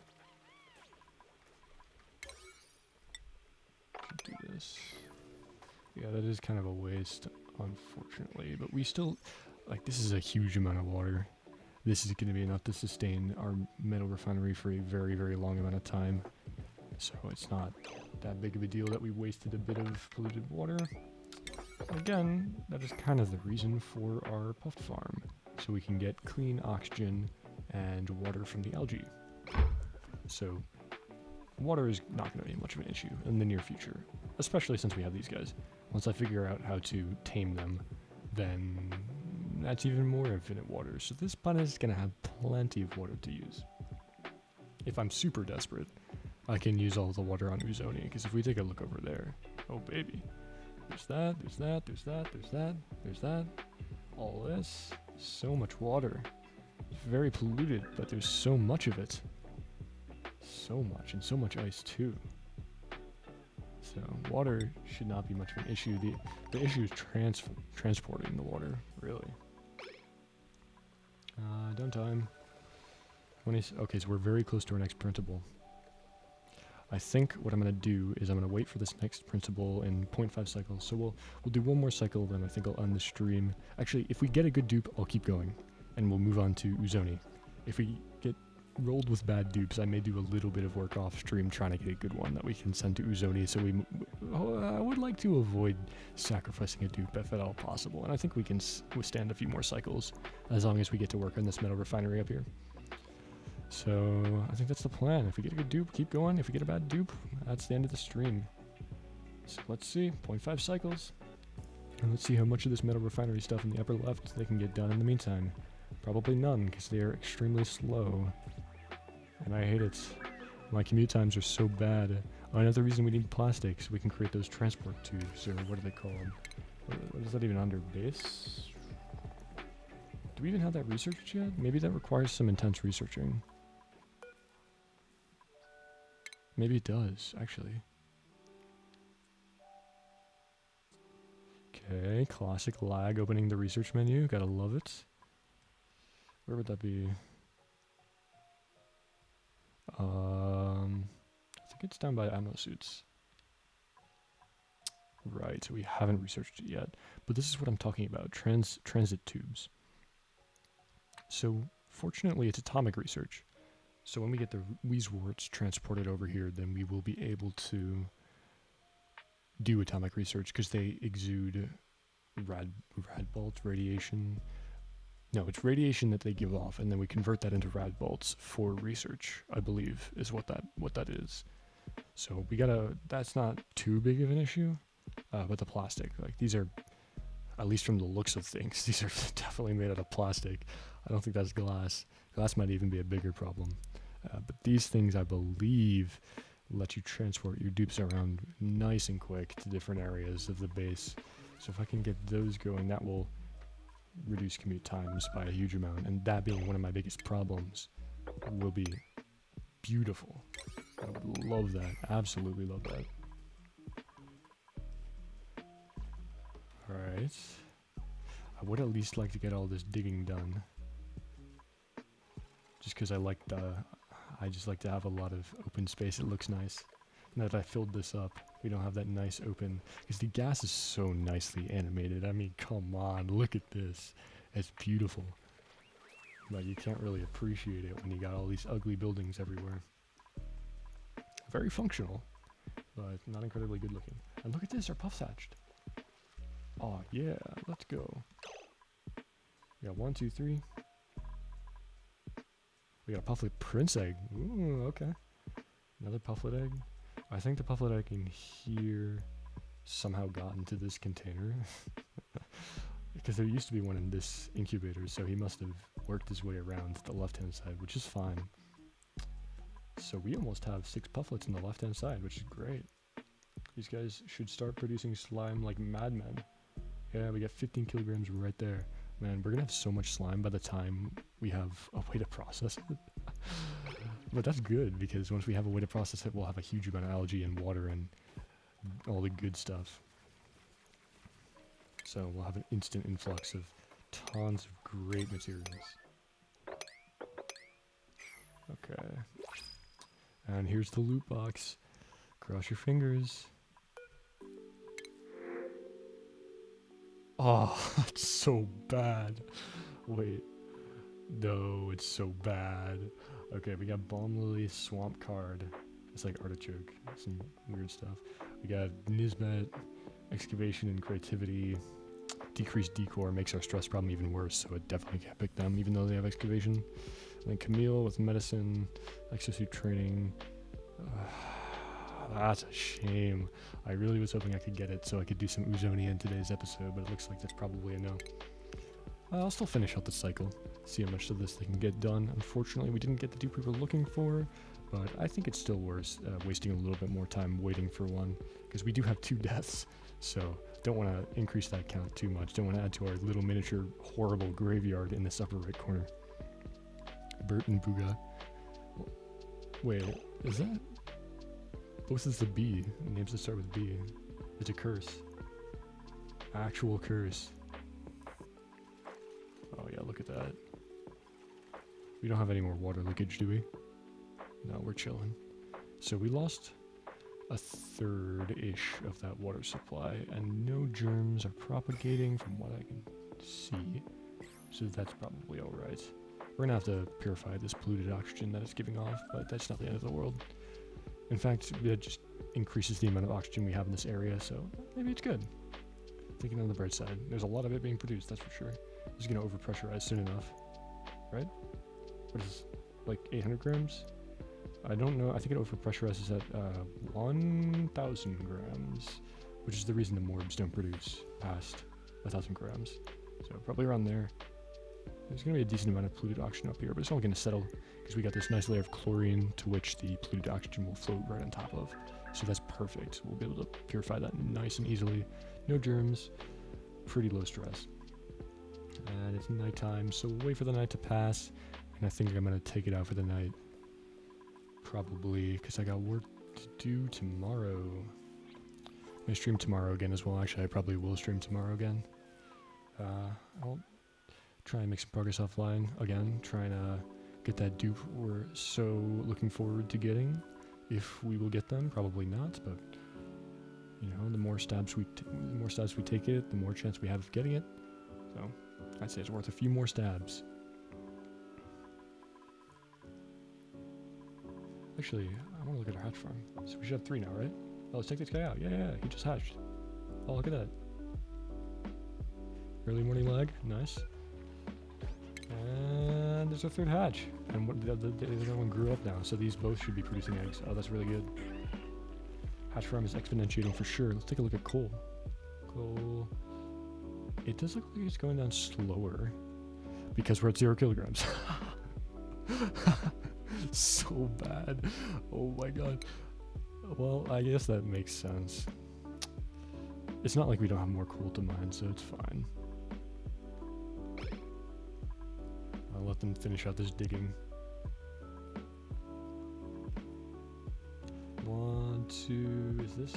Should do this. Yeah, that is kind of a waste, unfortunately, but we still, like, this is a huge amount of water. This is going to be enough to sustain our metal refinery for a very, very long amount of time. So it's not that big of a deal that we wasted a bit of polluted water. Again, that is kind of the reason for our puft farm, so we can get clean oxygen and water from the algae. So water is not going to be much of an issue in the near future, especially since we have these guys. Once I figure out how to tame them, then that's even more infinite water. So this planet is going to have plenty of water to use. If I'm super desperate, I can use all the water on Oozoni, because if we take a look over there, oh baby, there's that, there's that, there's that, there's that, there's that, all this, so much water. It's very polluted, but there's so much of it. So much, and so much ice too. So water should not be much of an issue. The issue is transporting the water, really. Downtime. Okay, so we're very close to our next printable. I think what I'm going to do is I'm going to wait for this next printable in 0.5 cycles. So we'll do one more cycle, then I think I'll end the stream. Actually, if we get a good dupe, I'll keep going, and we'll move on to Oozoni. If we get rolled with bad dupes, I may do a little bit of work off stream trying to get a good one that we can send to Oozoni. So I would like to avoid sacrificing a dupe if at all possible, and I think we can withstand a few more cycles as long as we get to work on this metal refinery up here. So I think that's the plan. If we get a good dupe, keep going. If we get a bad dupe, that's the end of the stream. So let's see, 0.5 cycles. And let's see how much of this metal refinery stuff in the upper left they can get done in the meantime. Probably none, because they are extremely slow. And I hate it. My commute times are so bad. Another reason we need plastic, so we can create those transport tubes, or what are they called? What is that even under? Base? Do we even have that researched yet? Maybe that requires some intense researching. Maybe it does, actually. Okay, classic lag opening the research menu. Gotta love it. Where would that be? I think it's down by ammo suits. Right, so we haven't researched it yet. But this is what I'm talking about, transit tubes. So, fortunately, it's atomic research. So when we get the Weezeworts transported over here, then we will be able to do atomic research, because they exude radbolts radiation. No, it's radiation that they give off, and then we convert that into radbolts for research, I believe, is what that is. So we gotta, that's not too big of an issue, but the plastic, like these are, at least from the looks of things, these are definitely made out of plastic. I don't think that's glass. Glass might even be a bigger problem. But these things, I believe, let you transport your dupes around nice and quick to different areas of the base. So if I can get those going, that will reduce commute times by a huge amount. And that being one of my biggest problems will be beautiful. I would love that. Absolutely love that. Alright. I would at least like to get all this digging done. Just because I just like to have a lot of open space. It looks nice. Now that I filled this up, we don't have that nice open, because the gas is so nicely animated. I mean, come on, look at this. It's beautiful. But you can't really appreciate it when you got all these ugly buildings everywhere. Very functional, but not incredibly good looking. And look at this, our puffs hatched. Oh yeah, let's go. We got 1, 2, 3. We got a pufflet prince egg. Ooh, okay. Another pufflet egg. I think the pufflet egg in here somehow got into this container. Because there used to be one in this incubator, so he must have worked his way around to the left-hand side, which is fine. So we almost have 6 pufflets on the left-hand side, which is great. These guys should start producing slime like madmen. Yeah, we got 15 kilograms right there. Man, we're gonna have so much slime by the time we have a way to process it. But that's good, because once we have a way to process it, we'll have a huge amount of algae and water and all the good stuff. So we'll have an instant influx of tons of great materials. Okay. And here's the loot box. Cross your fingers. Oh, it's so bad. Wait. No, it's so bad. Okay, we got Balm Lily, Swamp Card, It's like artichoke, some weird stuff. We got Nisbet, excavation and creativity. Decreased decor makes our stress problem even worse, so I definitely can't pick them, even though they have excavation. And then Camille with medicine, exosuit training. That's a shame. I really was hoping I could get it so I could do some Oozoni in today's episode, but it looks like that's probably a no. I'll still finish out the cycle, see how much of this they can get done. Unfortunately, we didn't get the dupe we were looking for, but I think it's still worth wasting a little bit more time waiting for one, because we do have 2 deaths, so don't want to increase that count too much. Don't want to add to our little miniature horrible graveyard in this upper right corner. Bert and Booga. Wait, is that? Both is the B. Names that start with B. It's a curse. Actual curse. Oh yeah, look at that. We don't have any more water leakage, do we? No, we're chilling. So we lost a third-ish of that water supply, and no germs are propagating from what I can see. So that's probably alright. We're gonna have to purify this polluted oxygen that it's giving off, but that's not the end of the world. In fact, it just increases the amount of oxygen we have in this area, so maybe it's good. Thinking on the bright side. There's a lot of it being produced, that's for sure. It's gonna overpressurize soon enough. Right? What is this? Like 800 grams? I don't know. I think it overpressurizes at 1,000 grams, which is the reason the morbs don't produce past 1,000 grams. So probably around there. There's going to be a decent amount of polluted oxygen up here, but it's only going to settle because we got this nice layer of chlorine to which the polluted oxygen will float right on top of. So that's perfect. We'll be able to purify that nice and easily. No germs. Pretty low stress. And it's nighttime, so we'll wait for the night to pass. And I think I'm going to take it out for the night. Probably, because I got work to do tomorrow. I'm going to stream tomorrow again as well. Actually, I probably will stream tomorrow again. I'll try and make some progress offline again, trying to get that dupe we're so looking forward to getting. If we will get them, probably not, but you know, the more stabs we take it, the more chance we have of getting it. So I'd say it's worth a few more stabs. Actually, I want to look at our hatch farm. So we should have 3 now, right? Oh, let's take this guy out. Yeah, he just hatched. Oh, look at that. Early morning lag, nice. And there's our 3rd hatch. And the other one grew up now, so these both should be producing eggs. Oh, that's really good. Hatch farm is exponentiating for sure. Let's take a look at coal. Coal. It does look like it's going down slower because we're at 0 kilograms. So bad. Oh my god. Well, I guess that makes sense. It's not like we don't have more coal to mine, so it's fine. I'll let them finish out this digging. 1, 2, is this?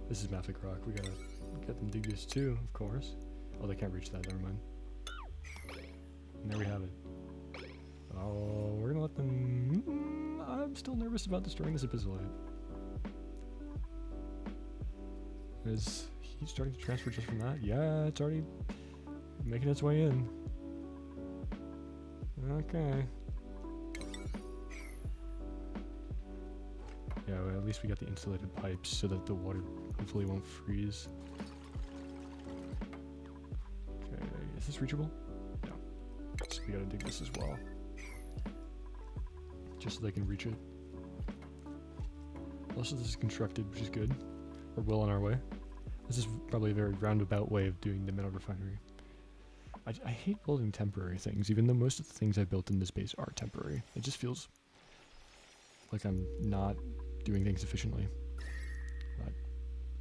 This is Mafic Rock. We gotta get them dig this too, of course. Oh, they can't reach that, never mind. And there we have it. Oh, we're gonna let them... I'm still nervous about destroying this epistolate. Is he starting to transfer just from that? Yeah, it's already making its way in. Okay. Yeah, well, at least we got the insulated pipes so that the water hopefully won't freeze. Okay, is this reachable? No. So we gotta dig this as well. Just so they can reach it. Also, this is constructed, which is good. We're well on our way. This is probably a very roundabout way of doing the metal refinery. I hate building temporary things, even though most of the things I've built in this base are temporary. It just feels like I'm not doing things efficiently. But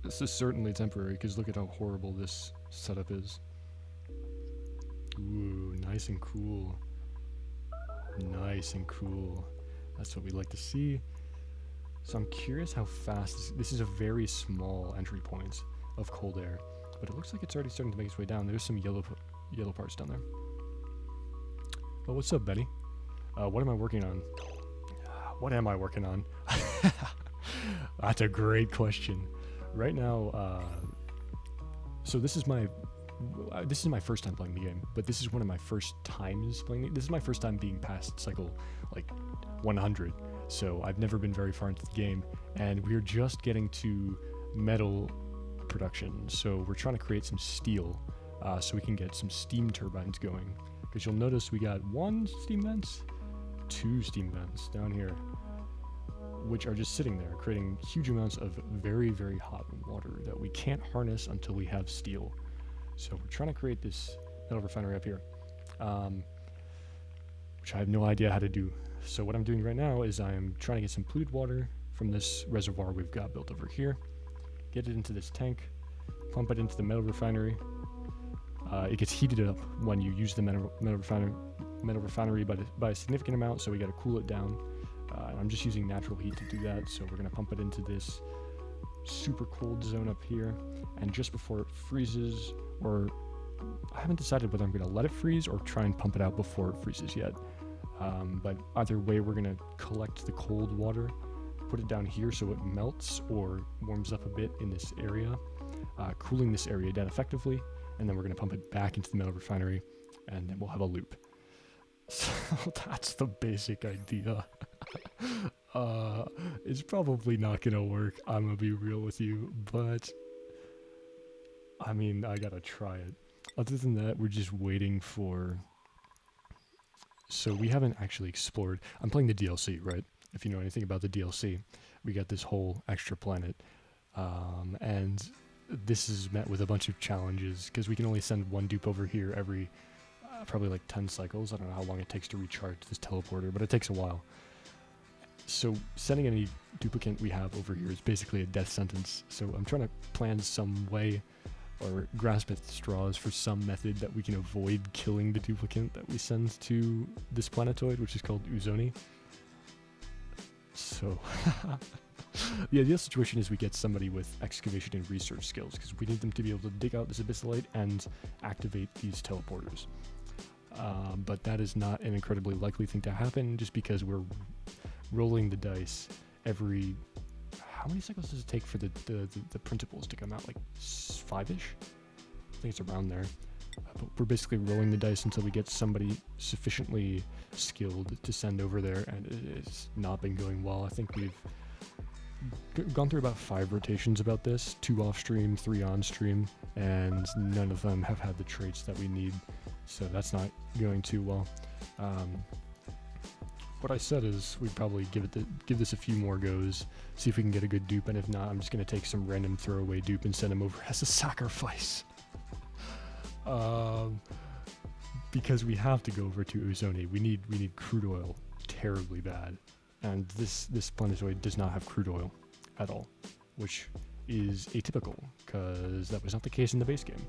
this is certainly temporary, because look at how horrible this setup is. Ooh, nice and cool. Nice and cool. That's what we like to see. So I'm curious how fast this is a very small entry point of cold air, but it looks like it's already starting to make its way down. There's some yellow parts down there. Oh, what's up, Betty? What am I working on? What am I working on? That's a great question. Right now, so this is my this is my first time playing the game, but this is one of my first times playing this is my first time being past cycle like 100, so I've never been very far into the game, and we're just getting to metal production, so we're trying to create some steel so we can get some steam turbines going, because you'll notice we got 2 steam vents down here, which are just sitting there creating huge amounts of very, very hot water that we can't harness until we have steel. So we're trying to create this metal refinery up here, which I have no idea how to do. So what I'm doing right now is I'm trying to get some polluted water from this reservoir we've got built over here, get it into this tank, pump it into the metal refinery. It gets heated up when you use the metal refinery by a significant amount, so we got to cool it down. And I'm just using natural heat to do that, so we're going to pump it into this super cold zone up here, and just before it freezes, or I haven't decided whether I'm going to let it freeze or try and pump it out before it freezes yet, but either way we're going to collect the cold water, put it down here so it melts or warms up a bit in this area, cooling this area down effectively, and then we're going to pump it back into the metal refinery, and then we'll have a loop. So that's the basic idea. It's probably not gonna work, I'm gonna be real with you, but I mean, I gotta try it. Other than that, we're just waiting for... So we haven't actually explored... I'm playing the DLC, right? If you know anything about the DLC, we got this whole extra planet, and this is met with a bunch of challenges, because we can only send one dupe over here every probably like 10 cycles. I don't know how long it takes to recharge this teleporter, but it takes a while. So sending any duplicate we have over here is basically a death sentence. So I'm trying to plan some way, or grasp at straws for some method that we can avoid killing the duplicate that we send to this planetoid, which is called Oozoni. So the ideal situation is we get somebody with excavation and research skills, because we need them to be able to dig out this abyssalite and activate these teleporters. But that is not an incredibly likely thing to happen, just because we're rolling the dice every... How many cycles does it take for the printables to come out? Like 5-ish? I think it's around there. But we're basically rolling the dice until we get somebody sufficiently skilled to send over there, and it's not been going well. I think we've gone through about 5 rotations about this, 2 off stream, 3 on stream, and none of them have had the traits that we need, so that's not going too well. What I said is we'd probably give this a few more goes, see if we can get a good dupe, and if not, I'm just going to take some random throwaway dupe and send him over as a sacrifice. Because we have to go over to Oozoni. We need crude oil terribly bad, and this planetoid does not have crude oil at all, which is atypical, because that was not the case in the base game.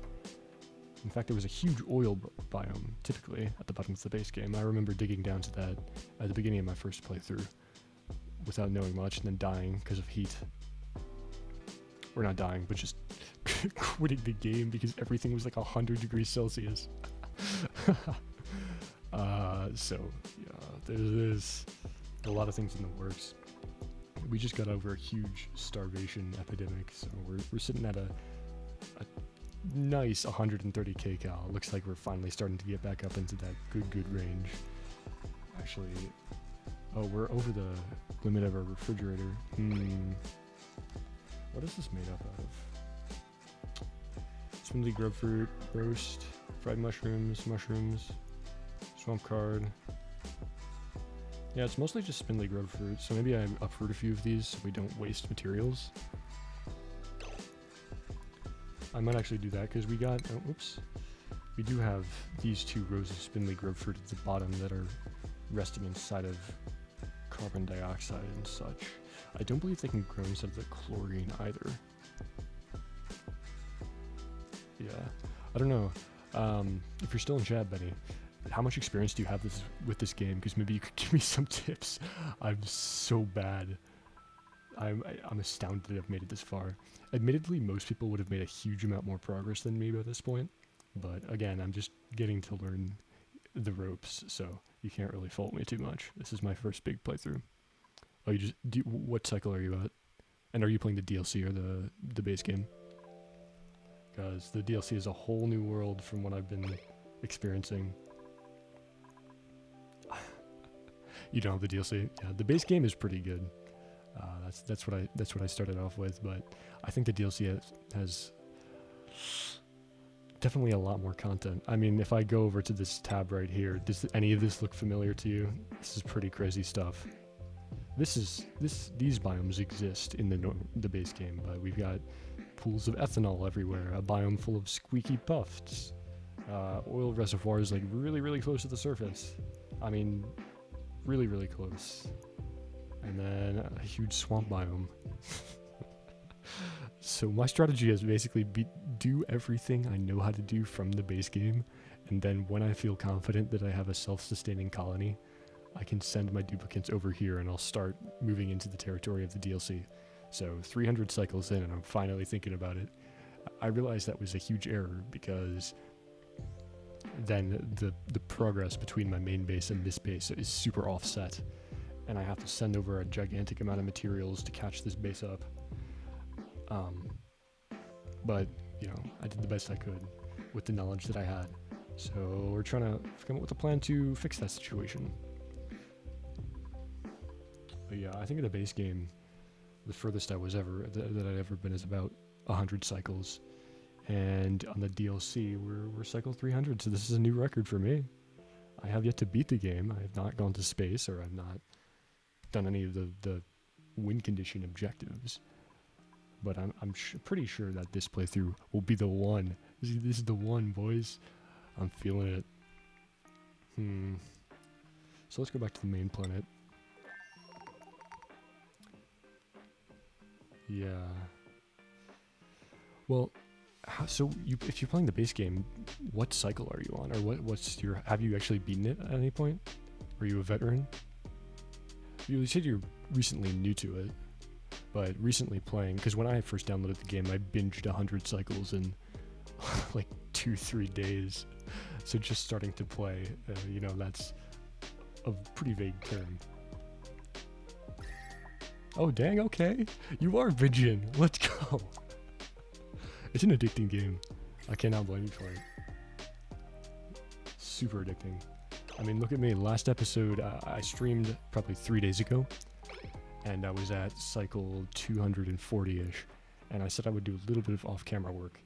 In fact, there was a huge oil biome, typically, at the bottom of the base game. I remember digging down to that at the beginning of my first playthrough without knowing much, and then dying because of heat. Or not dying, but just quitting the game because everything was like 100 degrees Celsius. So, yeah, there's a lot of things in the works. We just got over a huge starvation epidemic, so we're sitting at a nice 130 kcal. Looks like we're finally starting to get back up into that good range. Actually, oh, we're over the limit of our refrigerator. What is this made up out of? Spindly grapefruit, roast, fried mushrooms, swamp card. Yeah, it's mostly just spindly grapefruit, so maybe I uproot a few of these so we don't waste materials. I might actually do that, because we got, we do have these 2 rows of spindly grapefruit at the bottom that are resting inside of carbon dioxide and such. I don't believe they can grow inside of the chlorine either. Yeah, I don't know. If you're still in chat, Benny, how much experience do you have with this game? Because maybe you could give me some tips. I'm so bad. I'm astounded that I've made it this far. Admittedly, most people would have made a huge amount more progress than me by this point, but again, I'm just getting to learn the ropes, so you can't really fault me too much. This is my first big playthrough. Oh, what cycle are you at? And are you playing the DLC or the base game? because the DLC is a whole new world from what I've been experiencing. You don't have the DLC? Yeah, the base game is pretty good. That's what I started off with, but I think the DLC has definitely a lot more content. I mean, if I go over to this tab right here, does any of this look familiar to you? This is pretty crazy stuff. These biomes exist in the base game, but we've got pools of ethanol everywhere, a biome full of squeaky pufts, oil reservoirs like really close to the surface. I mean, really close. And then a huge swamp biome. So my strategy is basically do everything I know how to do from the base game, and then when I feel confident that I have a self-sustaining colony, I can send my duplicates over here and I'll start moving into the territory of the DLC. So 300 cycles in and I'm finally thinking about it. I realized that was a huge error because then the progress between my main base and this base is super offset, and I have to send over a gigantic amount of materials to catch this base up. But, you know, I did the best I could with the knowledge that I had. So we're trying to come up with a plan to fix that situation. But yeah, I think in the base game, the furthest I was ever, that I'd ever been is about 100 cycles. And on the DLC, we're cycle 300, so this is a new record for me. I have yet to beat the game. I have not gone to space, or I've not done any of the win condition objectives. But I'm pretty sure that this playthrough will be the one. This is the one, boys. I'm feeling it. So let's go back to the main planet. Yeah. Well, so if you're playing the base game, what cycle are you on, or what's your? Have you actually beaten it at any point? Are you a veteran? You said you're recently new to it, but recently playing, because when I first downloaded the game, I binged 100 cycles in like 2-3 days. So just starting to play, you know, that's a pretty vague term. Oh dang, okay, you are binging. Let's go. It's an addicting game. I cannot blame you for it. Super addicting. I mean, look at me. Last episode, I streamed probably 3 days ago, and I was at cycle 240-ish, and I said I would do a little bit of off-camera work,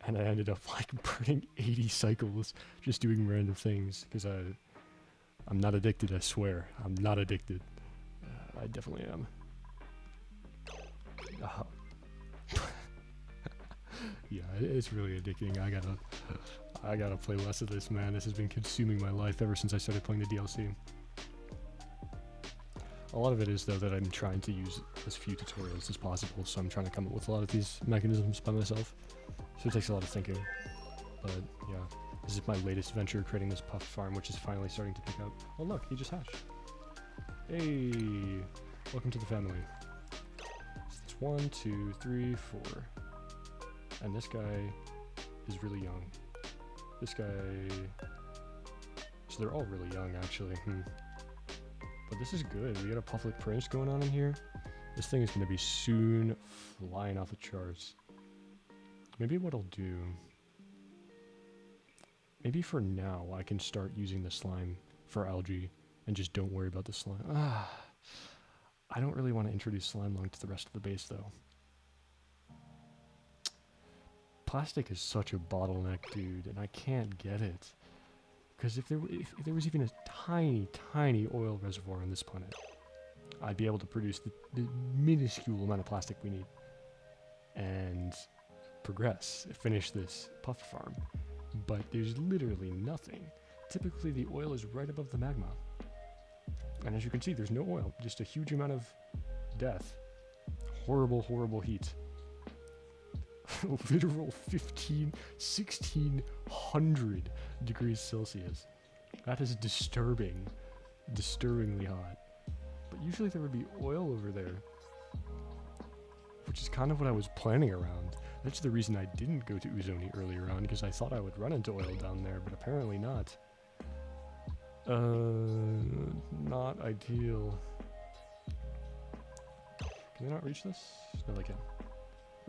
and I ended up like burning 80 cycles just doing random things, because I'm not addicted, I swear. I'm not addicted. I definitely am. Yeah, it's really addicting. I gotta play less of this, man. This has been consuming my life ever since I started playing the DLC. A lot of it is, though, that I'm trying to use as few tutorials as possible, so I'm trying to come up with a lot of these mechanisms by myself. So it takes a lot of thinking. But, yeah, this is my latest venture, creating this puff farm, which is finally starting to pick up. Oh, look, he just hatched. Hey, welcome to the family. So it's 1, 2, 3, 4. And this guy is really young. This guy... So they're all really young, actually. But this is good. We got a Pufflet Prince going on in here. This thing is going to be soon flying off the charts. Maybe what I'll do... Maybe for now, I can start using the slime for algae and just don't worry about the slime. I don't really want to introduce slime lung to the rest of the base, though. Plastic is such a bottleneck, dude, and I can't get it. Because if there was even a tiny oil reservoir on this planet, I'd be able to produce the minuscule amount of plastic we need and progress, finish this puff farm. But there's literally nothing. Typically, the oil is right above the magma. And as you can see, there's no oil, just a huge amount of death. Horrible, horrible heat. Literal 1600 degrees Celsius. That is disturbingly hot. But usually there would be oil over there, which is kind of what I was planning around. That's the reason I didn't go to Oozoni earlier on, because I thought I would run into oil down there, but apparently not. Not ideal. Can they not reach this? No, they can.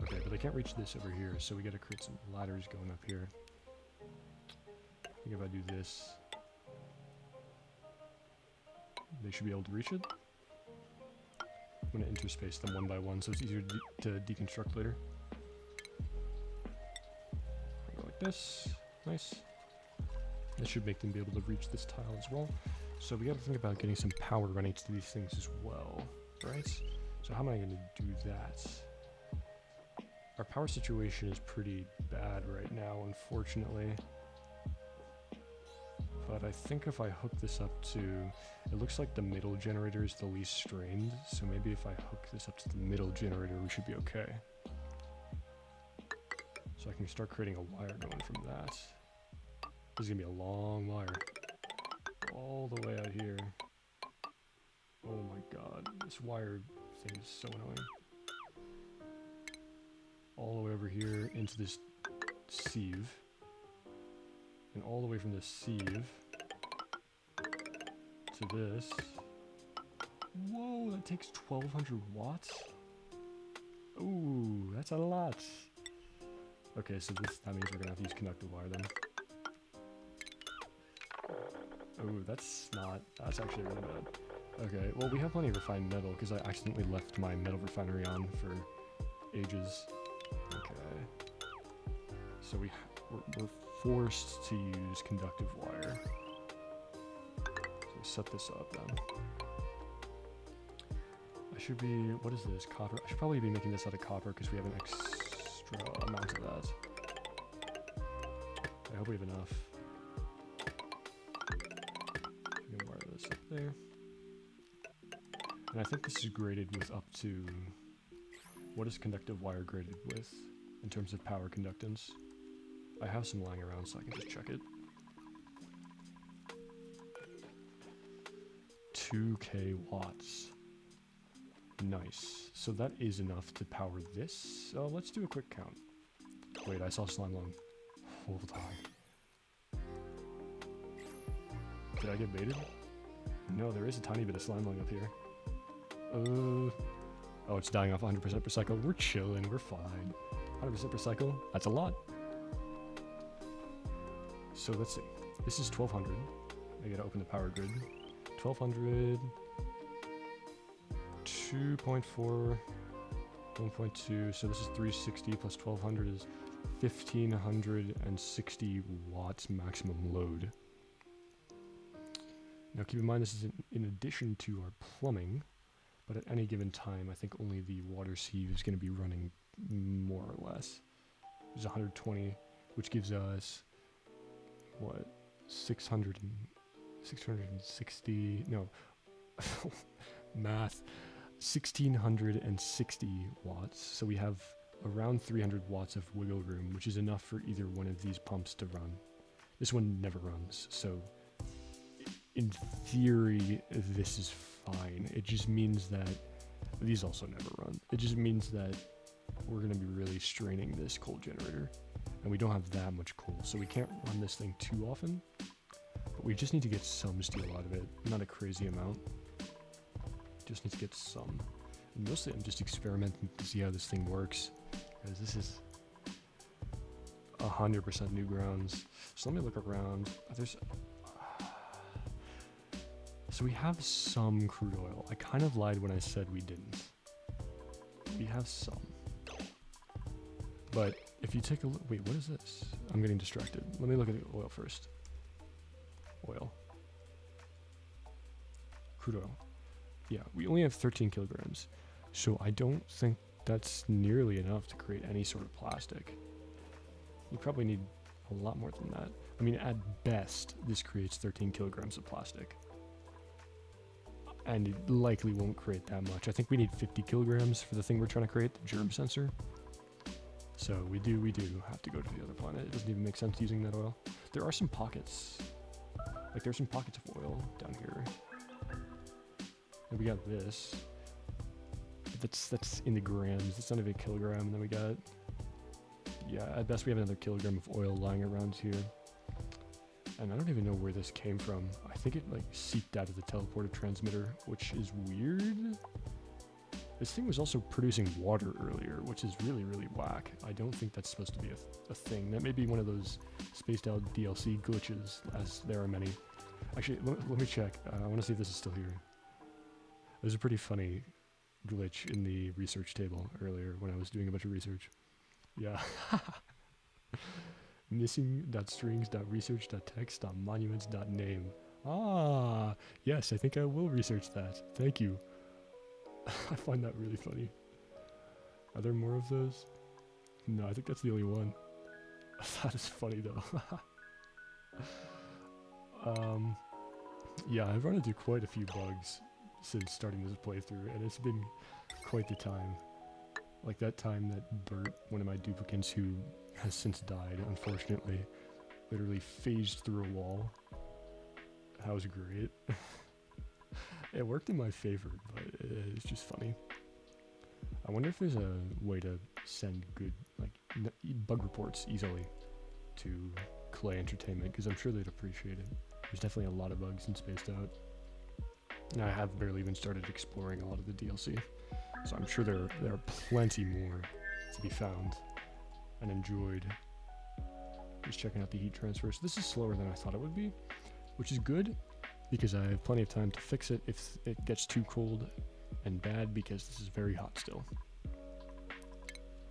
Okay, but I can't reach this over here, so we gotta create some ladders going up here. I think if I do this, they should be able to reach it. I'm gonna interspace them one by one so it's easier to deconstruct later. Go like this. Nice. This should make them be able to reach this tile as well. So we gotta think about getting some power running to these things as well, right? So how am I gonna do that? Our power situation is pretty bad right now, unfortunately. But I think if I hook this up to, it looks like the middle generator is the least strained, so maybe if I hook this up to the middle generator, we should be okay. So I can start creating a wire going from that. This is gonna be a long wire. All the way out here. Oh my god, this wire thing is so annoying. All the way over here into this sieve. And all the way from this sieve to this. Whoa, that takes 1200 watts? Ooh, that's a lot. Okay, so that means we're gonna have to use conductive wire then. Oh, that's actually really bad. Okay, well we have plenty of refined metal because I accidentally left my metal refinery on for ages. Okay. So we're forced to use conductive wire. So set this up then. I should be, what is this, copper? I should probably be making this out of copper because we have an extra amount of that. I hope we have enough. I'm gonna wire this up there. And I think this is graded with up to, what is conductive wire graded with in terms of power conductance? I have some lying around so I can just check it. 2k watts. Nice. So that is enough to power this. Let's do a quick count. Wait, I saw slime lung. Hold on. Did I get baited? No, there is a tiny bit of slime lung up here. Oh, it's dying off 100% per cycle. We're chilling, we're fine. 100% per cycle, that's a lot. So let's see. This is 1200. I gotta open the power grid. 1200, 2.4, 1.2. So this is 360 plus 1200 is 1560 watts maximum load. Now keep in mind this is in addition to our plumbing, but at any given time I think only the water sieve is going to be running more or less. There's 120, which gives us what, 660, no, math, 1660 watts. So we have around 300 watts of wiggle room, which is enough for either one of these pumps to run. This one never runs, so in theory, this is fine. It just means that these also never run. It just means that we're going to be really straining this coal generator, and we don't have that much coal, so we can't run this thing too often, but we just need to get some steel out of it. Not a crazy amount. Just need to get some. And mostly I'm just experimenting to see how this thing works, because this is 100% new grounds. So let me look around. So we have some crude oil. I kind of lied when I said we didn't. We have some. But if you take a look, wait, what is this? I'm getting distracted. Let me look at the oil first. Oil. Crude oil. Yeah, we only have 13 kilograms. So I don't think that's nearly enough to create any sort of plastic. You probably need a lot more than that. I mean, at best, this creates 13 kilograms of plastic. And it likely won't create that much. I think we need 50 kilograms for the thing we're trying to create, the germ sensor. So we do have to go to the other planet. It doesn't even make sense using that oil. There are some pockets. Like there's some pockets of oil down here. And we got this. But that's in the grams. It's not even a kilogram. And then we got, yeah, at best we have another kilogram of oil lying around here. And I don't even know where this came from. I think it like seeped out of the teleporter transmitter, which is weird. This thing was also producing water earlier, which is really, really whack. I don't think that's supposed to be a thing. That may be one of those spaced out DLC glitches, as there are many. Actually, let me check. I want to see if this is still here. There's a pretty funny glitch in the research table earlier when I was doing a bunch of research. Yeah. Missing.strings.research.text.monuments.name. Ah, yes, I think I will research that. Thank you. I find that really funny. Are there more of those? No, I think that's the only one. That is funny though. Yeah, I've run into quite a few bugs since starting this playthrough, and it's been quite the time. Like that time that Bert, one of my duplicates who has since died, unfortunately, literally phased through a wall. That was great. It worked in my favor, but it's just funny. I wonder if there's a way to send good, like, bug reports easily to Clay Entertainment, because I'm sure they'd appreciate it. There's definitely a lot of bugs in Spaced Out. And I have barely even started exploring a lot of the DLC, so I'm sure there are plenty more to be found and enjoyed. Just checking out the heat transfer. So this is slower than I thought it would be, which is good, because I have plenty of time to fix it if it gets too cold, and bad because this is very hot still.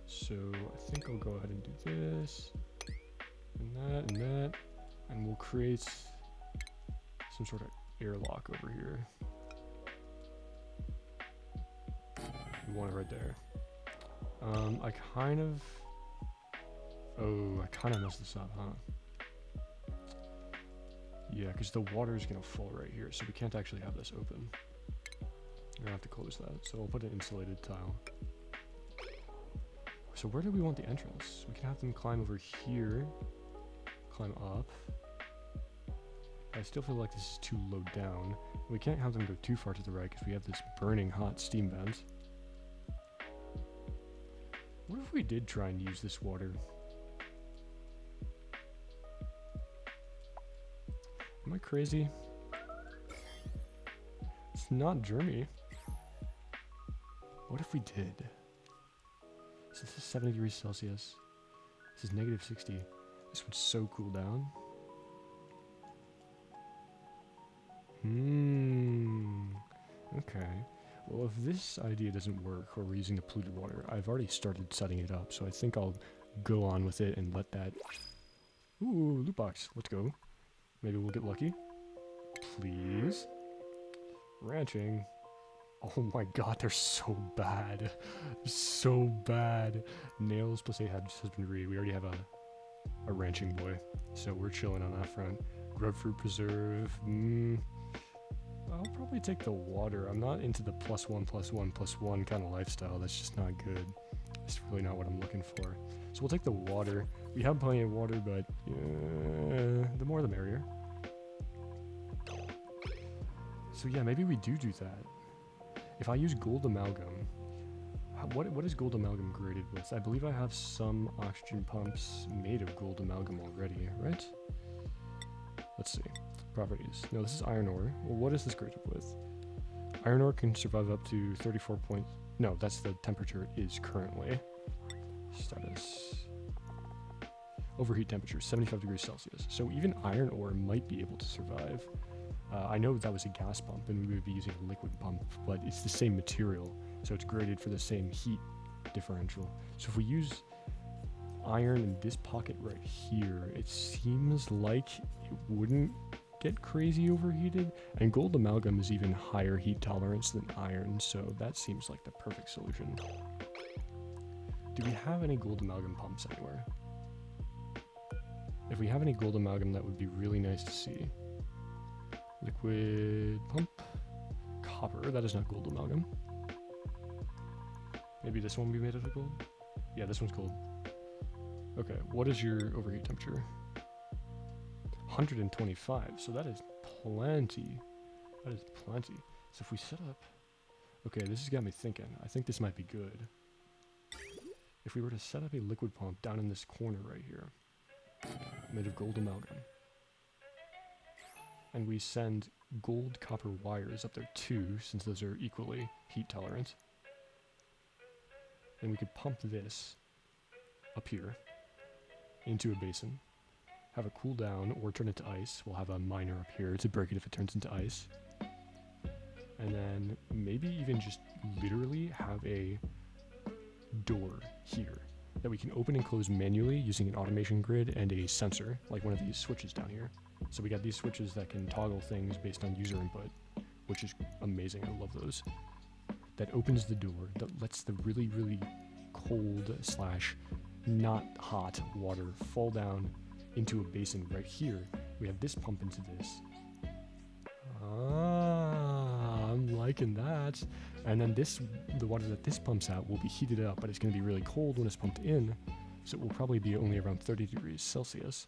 So I think I'll go ahead and do this, and that, and we'll create some sort of airlock over here. We want it right there. I kind of messed this up, huh? Yeah, because the water is going to fall right here, so we can't actually have this open. We're going to have to close that, so I'll put an insulated tile. So where do we want the entrance? We can have them climb over here, climb up. I still feel like this is too low down. We can't have them go too far to the right because we have this burning hot steam vent. What if we did try and use this water? Am I crazy? It's not germy. What if we did? So this is 70 degrees Celsius. This is negative 60. This would so cool down. Okay. Well, if this idea doesn't work, or we're using the polluted water, I've already started setting it up, so I think I'll go on with it and let that... Ooh, loot box. Let's go. Maybe we'll get lucky. Please. Ranching. Oh my god, they're so bad. So bad. Nails plus 8 husbandry. We already have a ranching boy, so we're chilling on that front. Grubfruit preserve. I'll probably take the water. I'm not into the +1+1+1 kind of lifestyle. That's just not good. That's really not what I'm looking for. So we'll take the water. We have plenty of water, but the more the merrier. So yeah, maybe we do that. If I use gold amalgam, what is gold amalgam graded with? I believe I have some oxygen pumps made of gold amalgam already, right? Let's see. Properties. No, this is iron ore. Well, what is this graded with? Iron ore can survive up to 34 points. No, that's the temperature it is currently. Status. Overheat temperature, 75 degrees Celsius. So even iron ore might be able to survive. I know that was a gas pump and we would be using a liquid pump, but it's the same material, so it's graded for the same heat differential. So if we use iron in this pocket right here, it seems like it wouldn't get crazy overheated, and gold amalgam is even higher heat tolerance than iron, so that seems like the perfect solution. Do we have any gold amalgam pumps anywhere? If we have any gold amalgam, that would be really nice to see. Liquid pump. Copper, that is not gold amalgam. Maybe this one will be made out of gold? Yeah, this one's gold. Okay, what is your overheat temperature? 125, so that is plenty. That is plenty. So if we set up... Okay, this has got me thinking. I think this might be good. If we were to set up a liquid pump down in this corner right here, made of gold amalgam, and we send gold copper wires up there too, since those are equally heat tolerant. And we could pump this up here into a basin, have it cool down or turn it to ice. We'll have a miner up here to break it if it turns into ice. And then maybe even just literally have a door here that we can open and close manually using an automation grid and a sensor, like one of these switches down here. So we got these switches that can toggle things based on user input, which is amazing. I love those. That opens the door, that lets the really, really cold slash not hot water fall down into a basin right here. We have this pump into this. I'm liking that. And then the water that this pumps out will be heated up, but it's going to be really cold when it's pumped in, so it will probably be only around 30 degrees Celsius.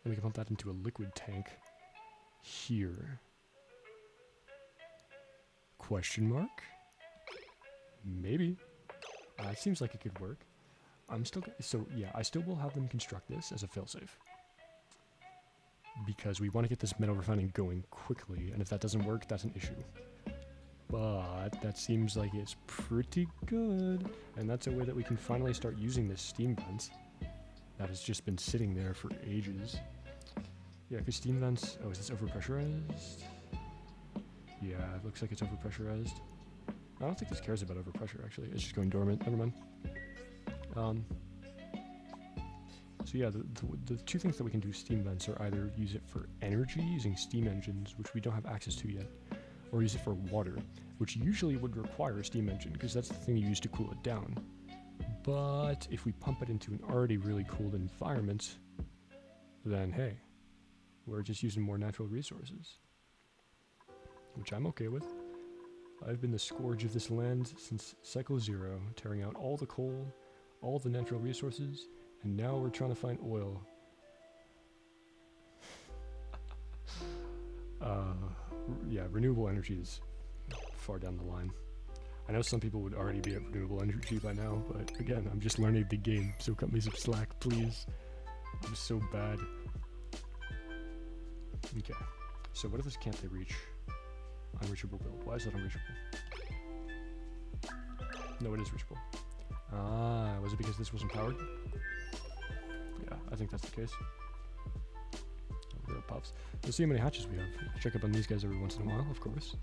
And we can pump that into a liquid tank here. Question mark? Maybe. It seems like it could work. I still will have them construct this as a failsafe, because we want to get this metal refining going quickly, and if that doesn't work, that's an issue. But that seems like it's pretty good, and that's a way that we can finally start using this steam vent that has just been sitting there for ages. Yeah, because steam vents... Oh, is this overpressurized? Yeah, it looks like it's overpressurized. I don't think this cares about overpressure, actually. It's just going dormant. Never mind. So yeah, the two things that we can do with steam vents are either use it for energy using steam engines, which we don't have access to yet, or use it for water, which usually would require a steam engine, because that's the thing you use to cool it down. But if we pump it into an already really cooled environment, then hey, we're just using more natural resources, which I'm okay with. I've been the scourge of this land since Cycle 0, tearing out all the coal, all the natural resources, and now we're trying to find oil. Yeah, renewable energy is far down the line. I know some people would already be at renewable energy by now, but again, I'm just learning the game, so cut me some slack, please. I'm so bad. Okay, so what if this can't they reach? Unreachable build. Why is that unreachable? No, it is reachable. Ah, was it because this wasn't powered? Yeah, I think that's the case. Real puffs. Let's see how many hatches we have. Check up on these guys every once in a while, of course.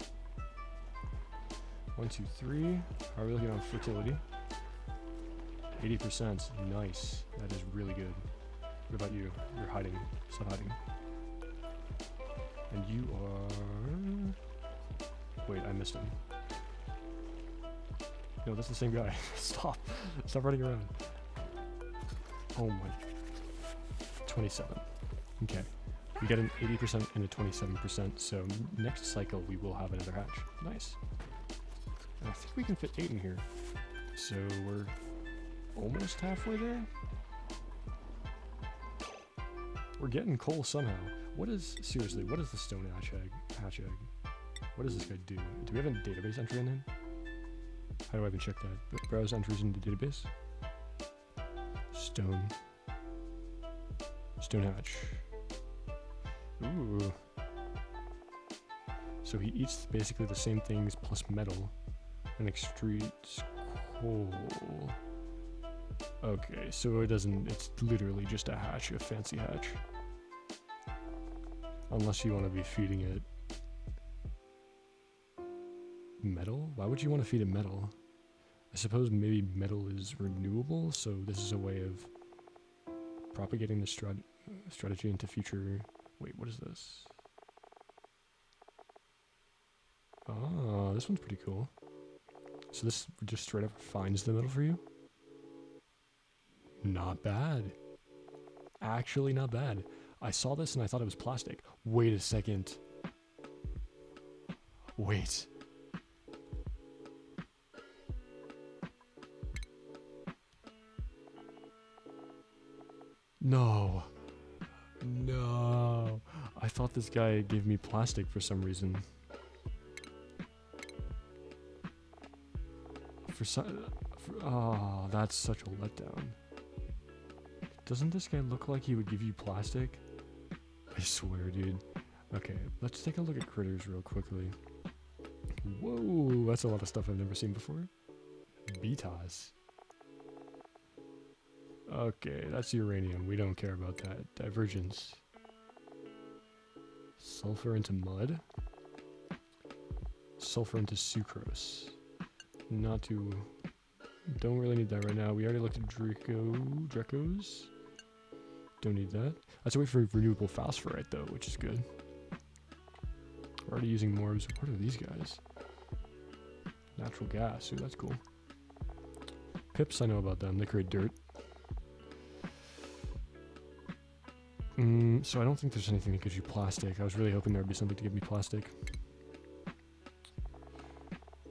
1, 2, 3. How are we looking on fertility? 80%. Nice. That is really good. What about you? You're hiding. Stop hiding. And you are... Wait, I missed him. No, that's the same guy. Stop. Stop running around. Oh my. 27. Okay. We get an 80% and a 27%, so next cycle we will have another hatch. Nice. And I think we can fit 8 in here. So we're almost halfway there. We're getting coal somehow. Seriously, what is the stone hatch egg? What does this guy do? Do we have a database entry in him? How do I even check that? Browse entries in the database. Stone hatch. Ooh. So he eats basically the same things plus metal and extrudes coal. Okay, so it's literally just a hatch, a fancy hatch. Unless you want to be feeding it metal? Why would you want to feed it metal? I suppose maybe metal is renewable, so this is a way of propagating the strategy into future... Wait, what is this? Oh, this one's pretty cool. So this just straight up refines the metal for you? Not bad. Actually not bad. I saw this and I thought it was plastic. Wait a second. Wait. No. No. I thought this guy gave me plastic for some reason. Oh, that's such a letdown. Doesn't this guy look like he would give you plastic? I swear, dude. Okay, let's take a look at critters real quickly. Whoa, that's a lot of stuff I've never seen before. Betas. Okay, that's uranium. We don't care about that. Divergence. Sulfur into mud. Sulfur into sucrose. Not too... Don't really need that right now. We already looked at Drecos. Don't need that. Let's wait for renewable phosphorite though, which is good. We're already using morbs. What are these guys? Natural gas. Ooh, that's cool. Pips, I know about them. They create dirt. So I don't think there's anything that gives you plastic. I was really hoping there'd be something to give me plastic.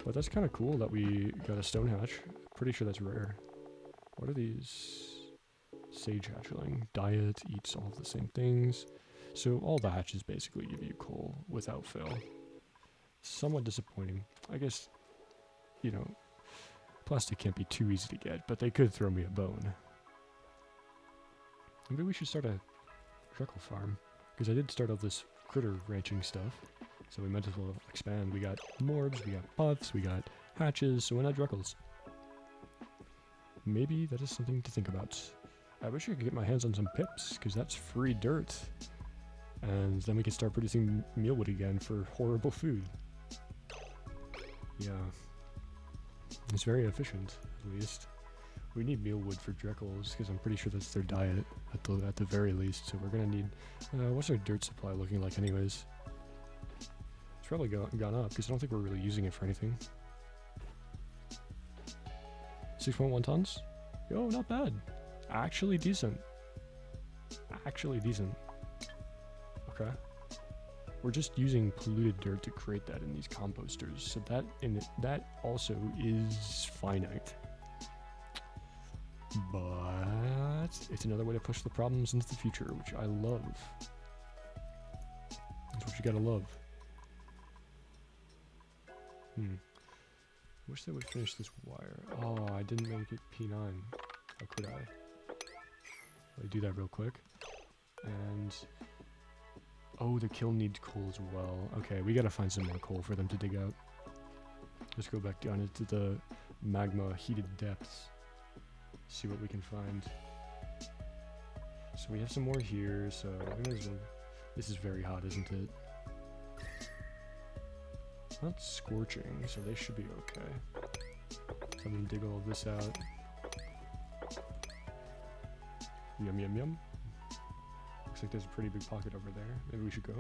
But that's kind of cool that we got a stone hatch. Pretty sure that's rare. What are these? Sage hatchling. Diet, eats all of the same things. So all the hatches basically give you coal without fail. Somewhat disappointing. I guess, you know, plastic can't be too easy to get, but they could throw me a bone. Maybe we should start a Dreckle farm, because I did start all this critter ranching stuff, so we might as well expand. We got morbs, we got puffs, we got hatches, so why not Dreckles? Maybe that is something to think about. I wish I could get my hands on some pips, because that's free dirt. And then we can start producing mealwood again for horrible food. Yeah. It's very efficient, at least. We need mealwood for Dreckles, because I'm pretty sure that's their diet, at the very least. So we're going to need... what's our dirt supply looking like anyways? It's probably gone up, because I don't think we're really using it for anything. 6.1 tons? Yo, not bad. Actually decent. Actually decent. Okay. We're just using polluted dirt to create that in these composters, so that also is finite. But it's another way to push the problems into the future, which I love. That's what you gotta love. Wish they would finish this wire. Oh, I didn't make it P9. How could I? Let me do that real quick. And... oh, the kiln needs coal as well. Okay, we gotta find some more coal for them to dig out. Let's go back down into the magma heated depths. See what we can find. So we have some more here, so this is very hot, isn't it? Not scorching, so they should be okay. So I'm gonna dig all of this out. Yum yum yum. Looks like there's a pretty big pocket over there. Maybe we should go.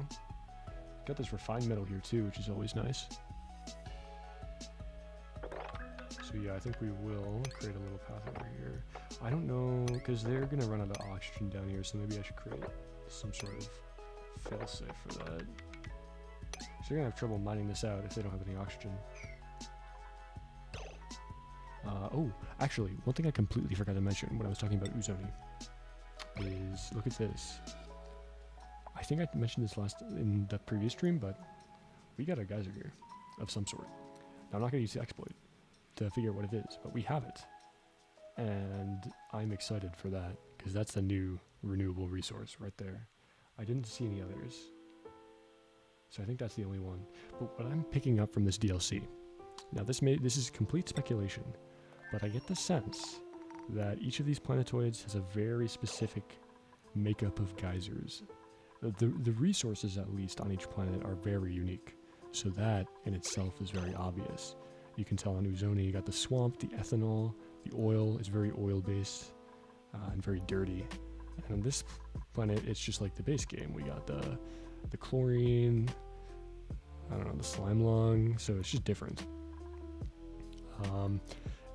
Got this refined metal here too, which is always nice. So yeah, I think we will create a little path over here. I don't know, because they're going to run out of oxygen down here, so maybe I should create some sort of failsafe for that. So they're going to have trouble mining this out if they don't have any oxygen. Oh, actually, one thing I completely forgot to mention when I was talking about Oozoni is, look at this. I think I mentioned this in the previous stream, but we got a geyser here of some sort. Now, I'm not going to use the exploit to figure out what it is, but we have it. And I'm excited for that, because that's the new renewable resource right there. I didn't see any others, so I think that's the only one. But what I'm picking up from this DLC, now this is complete speculation, but I get the sense that each of these planetoids has a very specific makeup of geysers. The resources, at least, on each planet are very unique, so that in itself is very obvious. You can tell on Oozoni you got the swamp, the ethanol, the oil is very oil-based and very dirty. And on this planet, it's just like the base game. We got the chlorine, I don't know, the slime lung, so it's just different.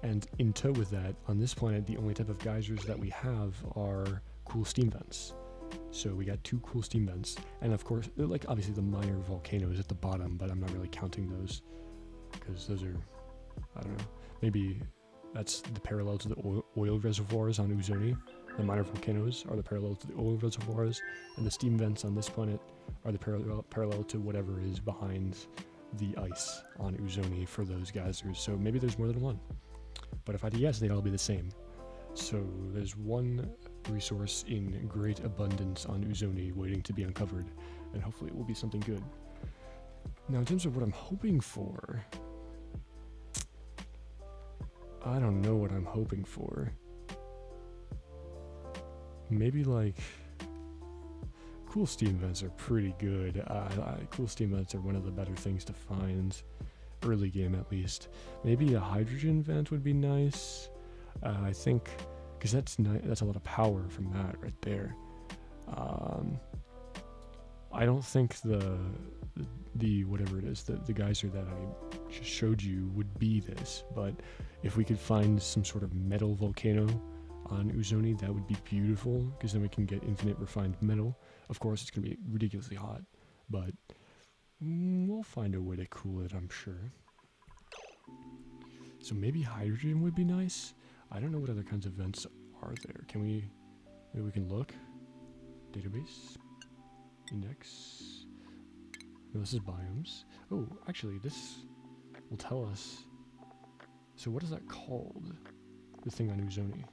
And in tow with that, on this planet, the only type of geysers that we have are cool steam vents. So we got 2 cool steam vents, and of course, they're like obviously the minor volcanoes at the bottom, but I'm not really counting those, because those are, I don't know, maybe that's the parallel to the oil reservoirs on Oozoni. The minor volcanoes are the parallel to the oil reservoirs, and the steam vents on this planet are the parallel to whatever is behind the ice on Oozoni for those geysers. So maybe there's more than one. But if I had to guess, they'd all be the same. So there's one resource in great abundance on Oozoni waiting to be uncovered, and hopefully it will be something good. Now, in terms of what I'm hoping for, I don't know what I'm hoping for. Maybe like cool steam vents are pretty good. Cool steam vents are one of the better things to find, early game at least. Maybe a hydrogen vent would be nice. I think, because that's a lot of power from that right there. I don't think the whatever it is, the geyser that I just showed you would be this, but if we could find some sort of metal volcano on Oozoni, that would be beautiful, because then we can get infinite refined metal. Of course, it's going to be ridiculously hot, but we'll find a way to cool it, I'm sure. So maybe hydrogen would be nice. I don't know what other kinds of vents are there. Maybe we can look. Database. Index. No, this is biomes. Oh, actually, this will tell us. So what is that called? The thing on Oozoni.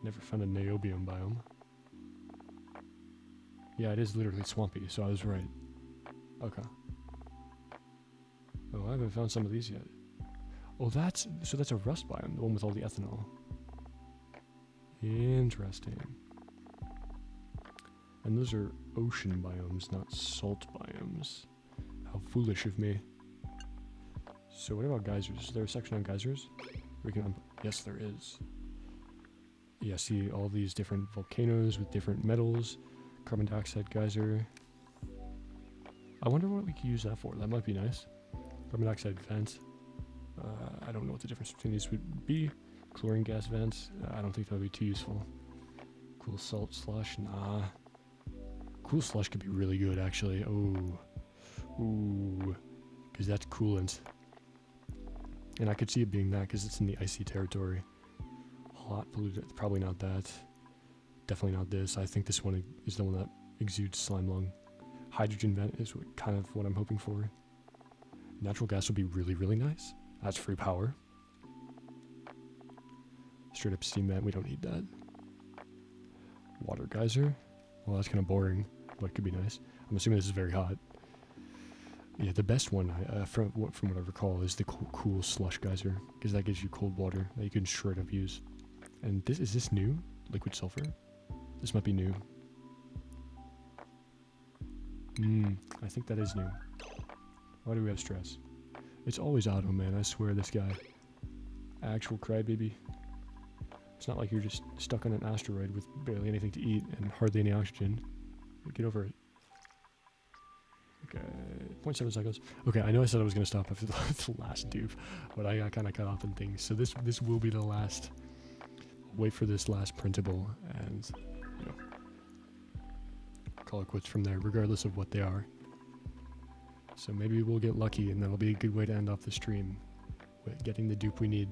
Never found a niobium biome. Yeah, it is literally swampy, so I was right. Okay. Oh, I haven't found some of these yet. Oh, that's a rust biome, the one with all the ethanol. Interesting. And those are ocean biomes, not salt biomes. How foolish of me. So what about geysers? Is there a section on geysers? Yes, there is. Yeah, see all these different volcanoes with different metals. Carbon dioxide geyser. I wonder what we could use that for. That might be nice. Carbon dioxide vent. I don't know what the difference between these would be. Chlorine gas vents. I don't think that would be too useful. Cool salt slush. Nah. Cool slush could be really good, actually. Oh. Ooh. Because that's coolant. And I could see it being that because it's in the icy territory. Hot polluted. Probably not that. Definitely not this. I think this one is the one that exudes slime lung. Hydrogen vent is kind of what I'm hoping for. Natural gas would be really, really nice. That's free power. Straight up steam vent. We don't need that. Water geyser. Well, that's kind of boring, but it could be nice. I'm assuming this is very hot. Yeah, the best one, from what I recall, is the cool slush geyser, because that gives you cold water that you can straight up use. And is this new? Liquid sulfur? This might be new. I think that is new. Why do we have stress? It's always auto, man. I swear, this guy. Actual crybaby. It's not like you're just stuck on an asteroid with barely anything to eat and hardly any oxygen. Get over it. Okay, 0.7 seconds. Okay, I know I said I was going to stop after the last dupe, but I got kind of cut off in things. So this will be the last. Wait for this last printable and, you know, call it quits from there, regardless of what they are. So maybe we'll get lucky, and that'll be a good way to end off the stream with getting the dupe we need.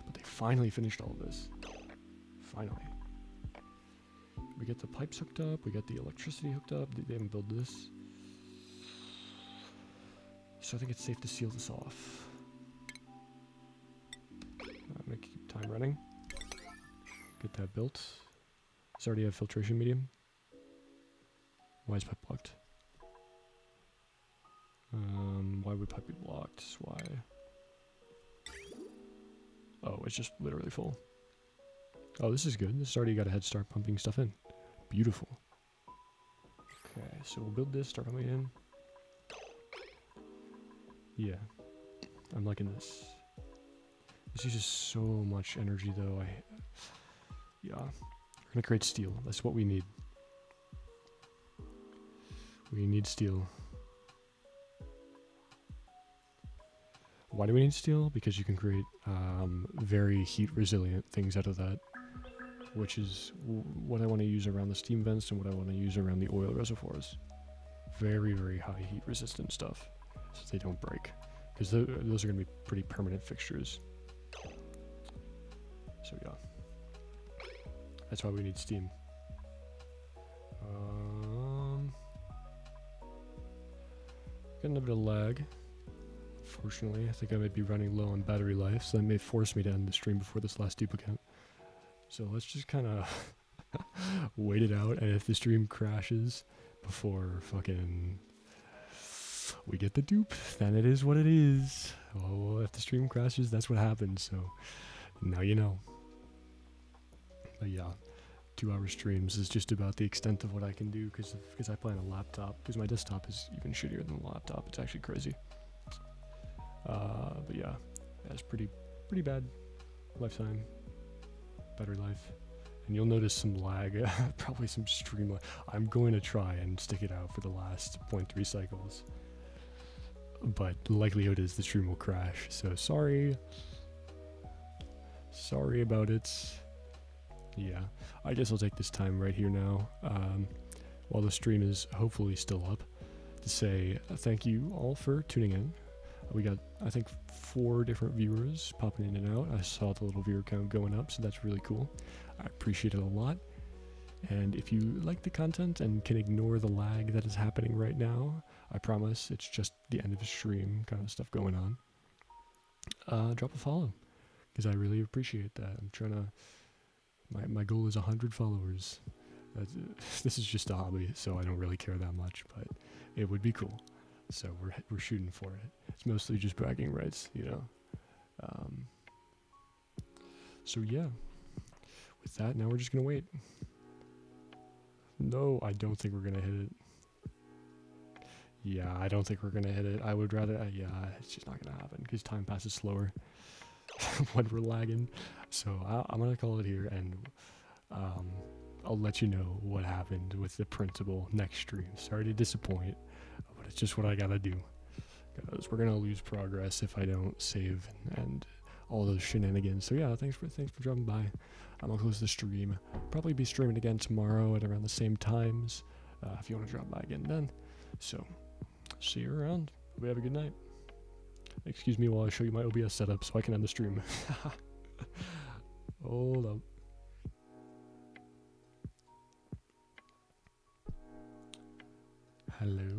But they finally finished all of this. Finally. We get the pipes hooked up, we get the electricity hooked up. They haven't built this. So I think it's safe to seal this off. I'm gonna keep time running. Get that built. Does it already have filtration medium? Why is pipe blocked? Why would pipe be blocked? Why? Oh, it's just literally full. Oh, this is good. This already got a head start pumping stuff in. Beautiful. Okay, so we'll build this, start pumping in. Yeah. I'm liking this. This uses so much energy, though. Yeah. We're gonna create steel. That's what we need. We need steel. Why do we need steel? Because you can create very heat resilient things out of that, which is what I want to use around the steam vents and what I want to use around the oil reservoirs. Very, very high heat resistant stuff, so they don't break, because those are going to be pretty permanent fixtures. So yeah, that's why we need steam. Getting a bit of lag. Unfortunately, I think I might be running low on battery life, so that may force me to end the stream before this last dupe account. So let's just kind of wait it out, and if the stream crashes before fucking we get the dupe, then it is what it is. Oh, well, if the stream crashes, that's what happens. So now you know. But yeah, 2-hour streams is just about the extent of what I can do because I play on a laptop. Because my desktop is even shittier than the laptop. It's actually crazy. But yeah, it's pretty bad. Lifetime, better life. And you'll notice some lag, probably some stream lag. I'm going to try and stick it out for the last 0.3 cycles. But the likelihood is the stream will crash. So sorry. Sorry about it. Yeah, I guess I'll take this time right here now, while the stream is hopefully still up, to say thank you all for tuning in. We got, I think, 4 different viewers popping in and out. I saw the little viewer count going up, so that's really cool. I appreciate it a lot. And if you like the content and can ignore the lag that is happening right now, I promise it's just the end of the stream kind of stuff going on. Drop a follow, because I really appreciate that. I'm trying to... My goal is 100 followers. This is just a hobby, so I don't really care that much, but it would be cool. So we're shooting for it. It's mostly just bragging rights, you know. So yeah, with that, now we're just gonna wait. No, I don't think we're gonna hit it. Yeah, I don't think we're gonna hit it. I would rather, yeah, it's just not gonna happen because time passes slower when we're lagging. So I'm gonna call it here, and I'll let you know what happened with the printable next stream. Sorry to disappoint, but it's just what I gotta do. Because we're gonna lose progress if I don't save and all those shenanigans. So yeah, thanks for dropping by. I'm gonna close the stream. Probably be streaming again tomorrow at around the same times. If you want to drop by again then. So see you around. Hope you have a good night. Excuse me while I show you my OBS setup so I can end the stream. Hold up. Hello.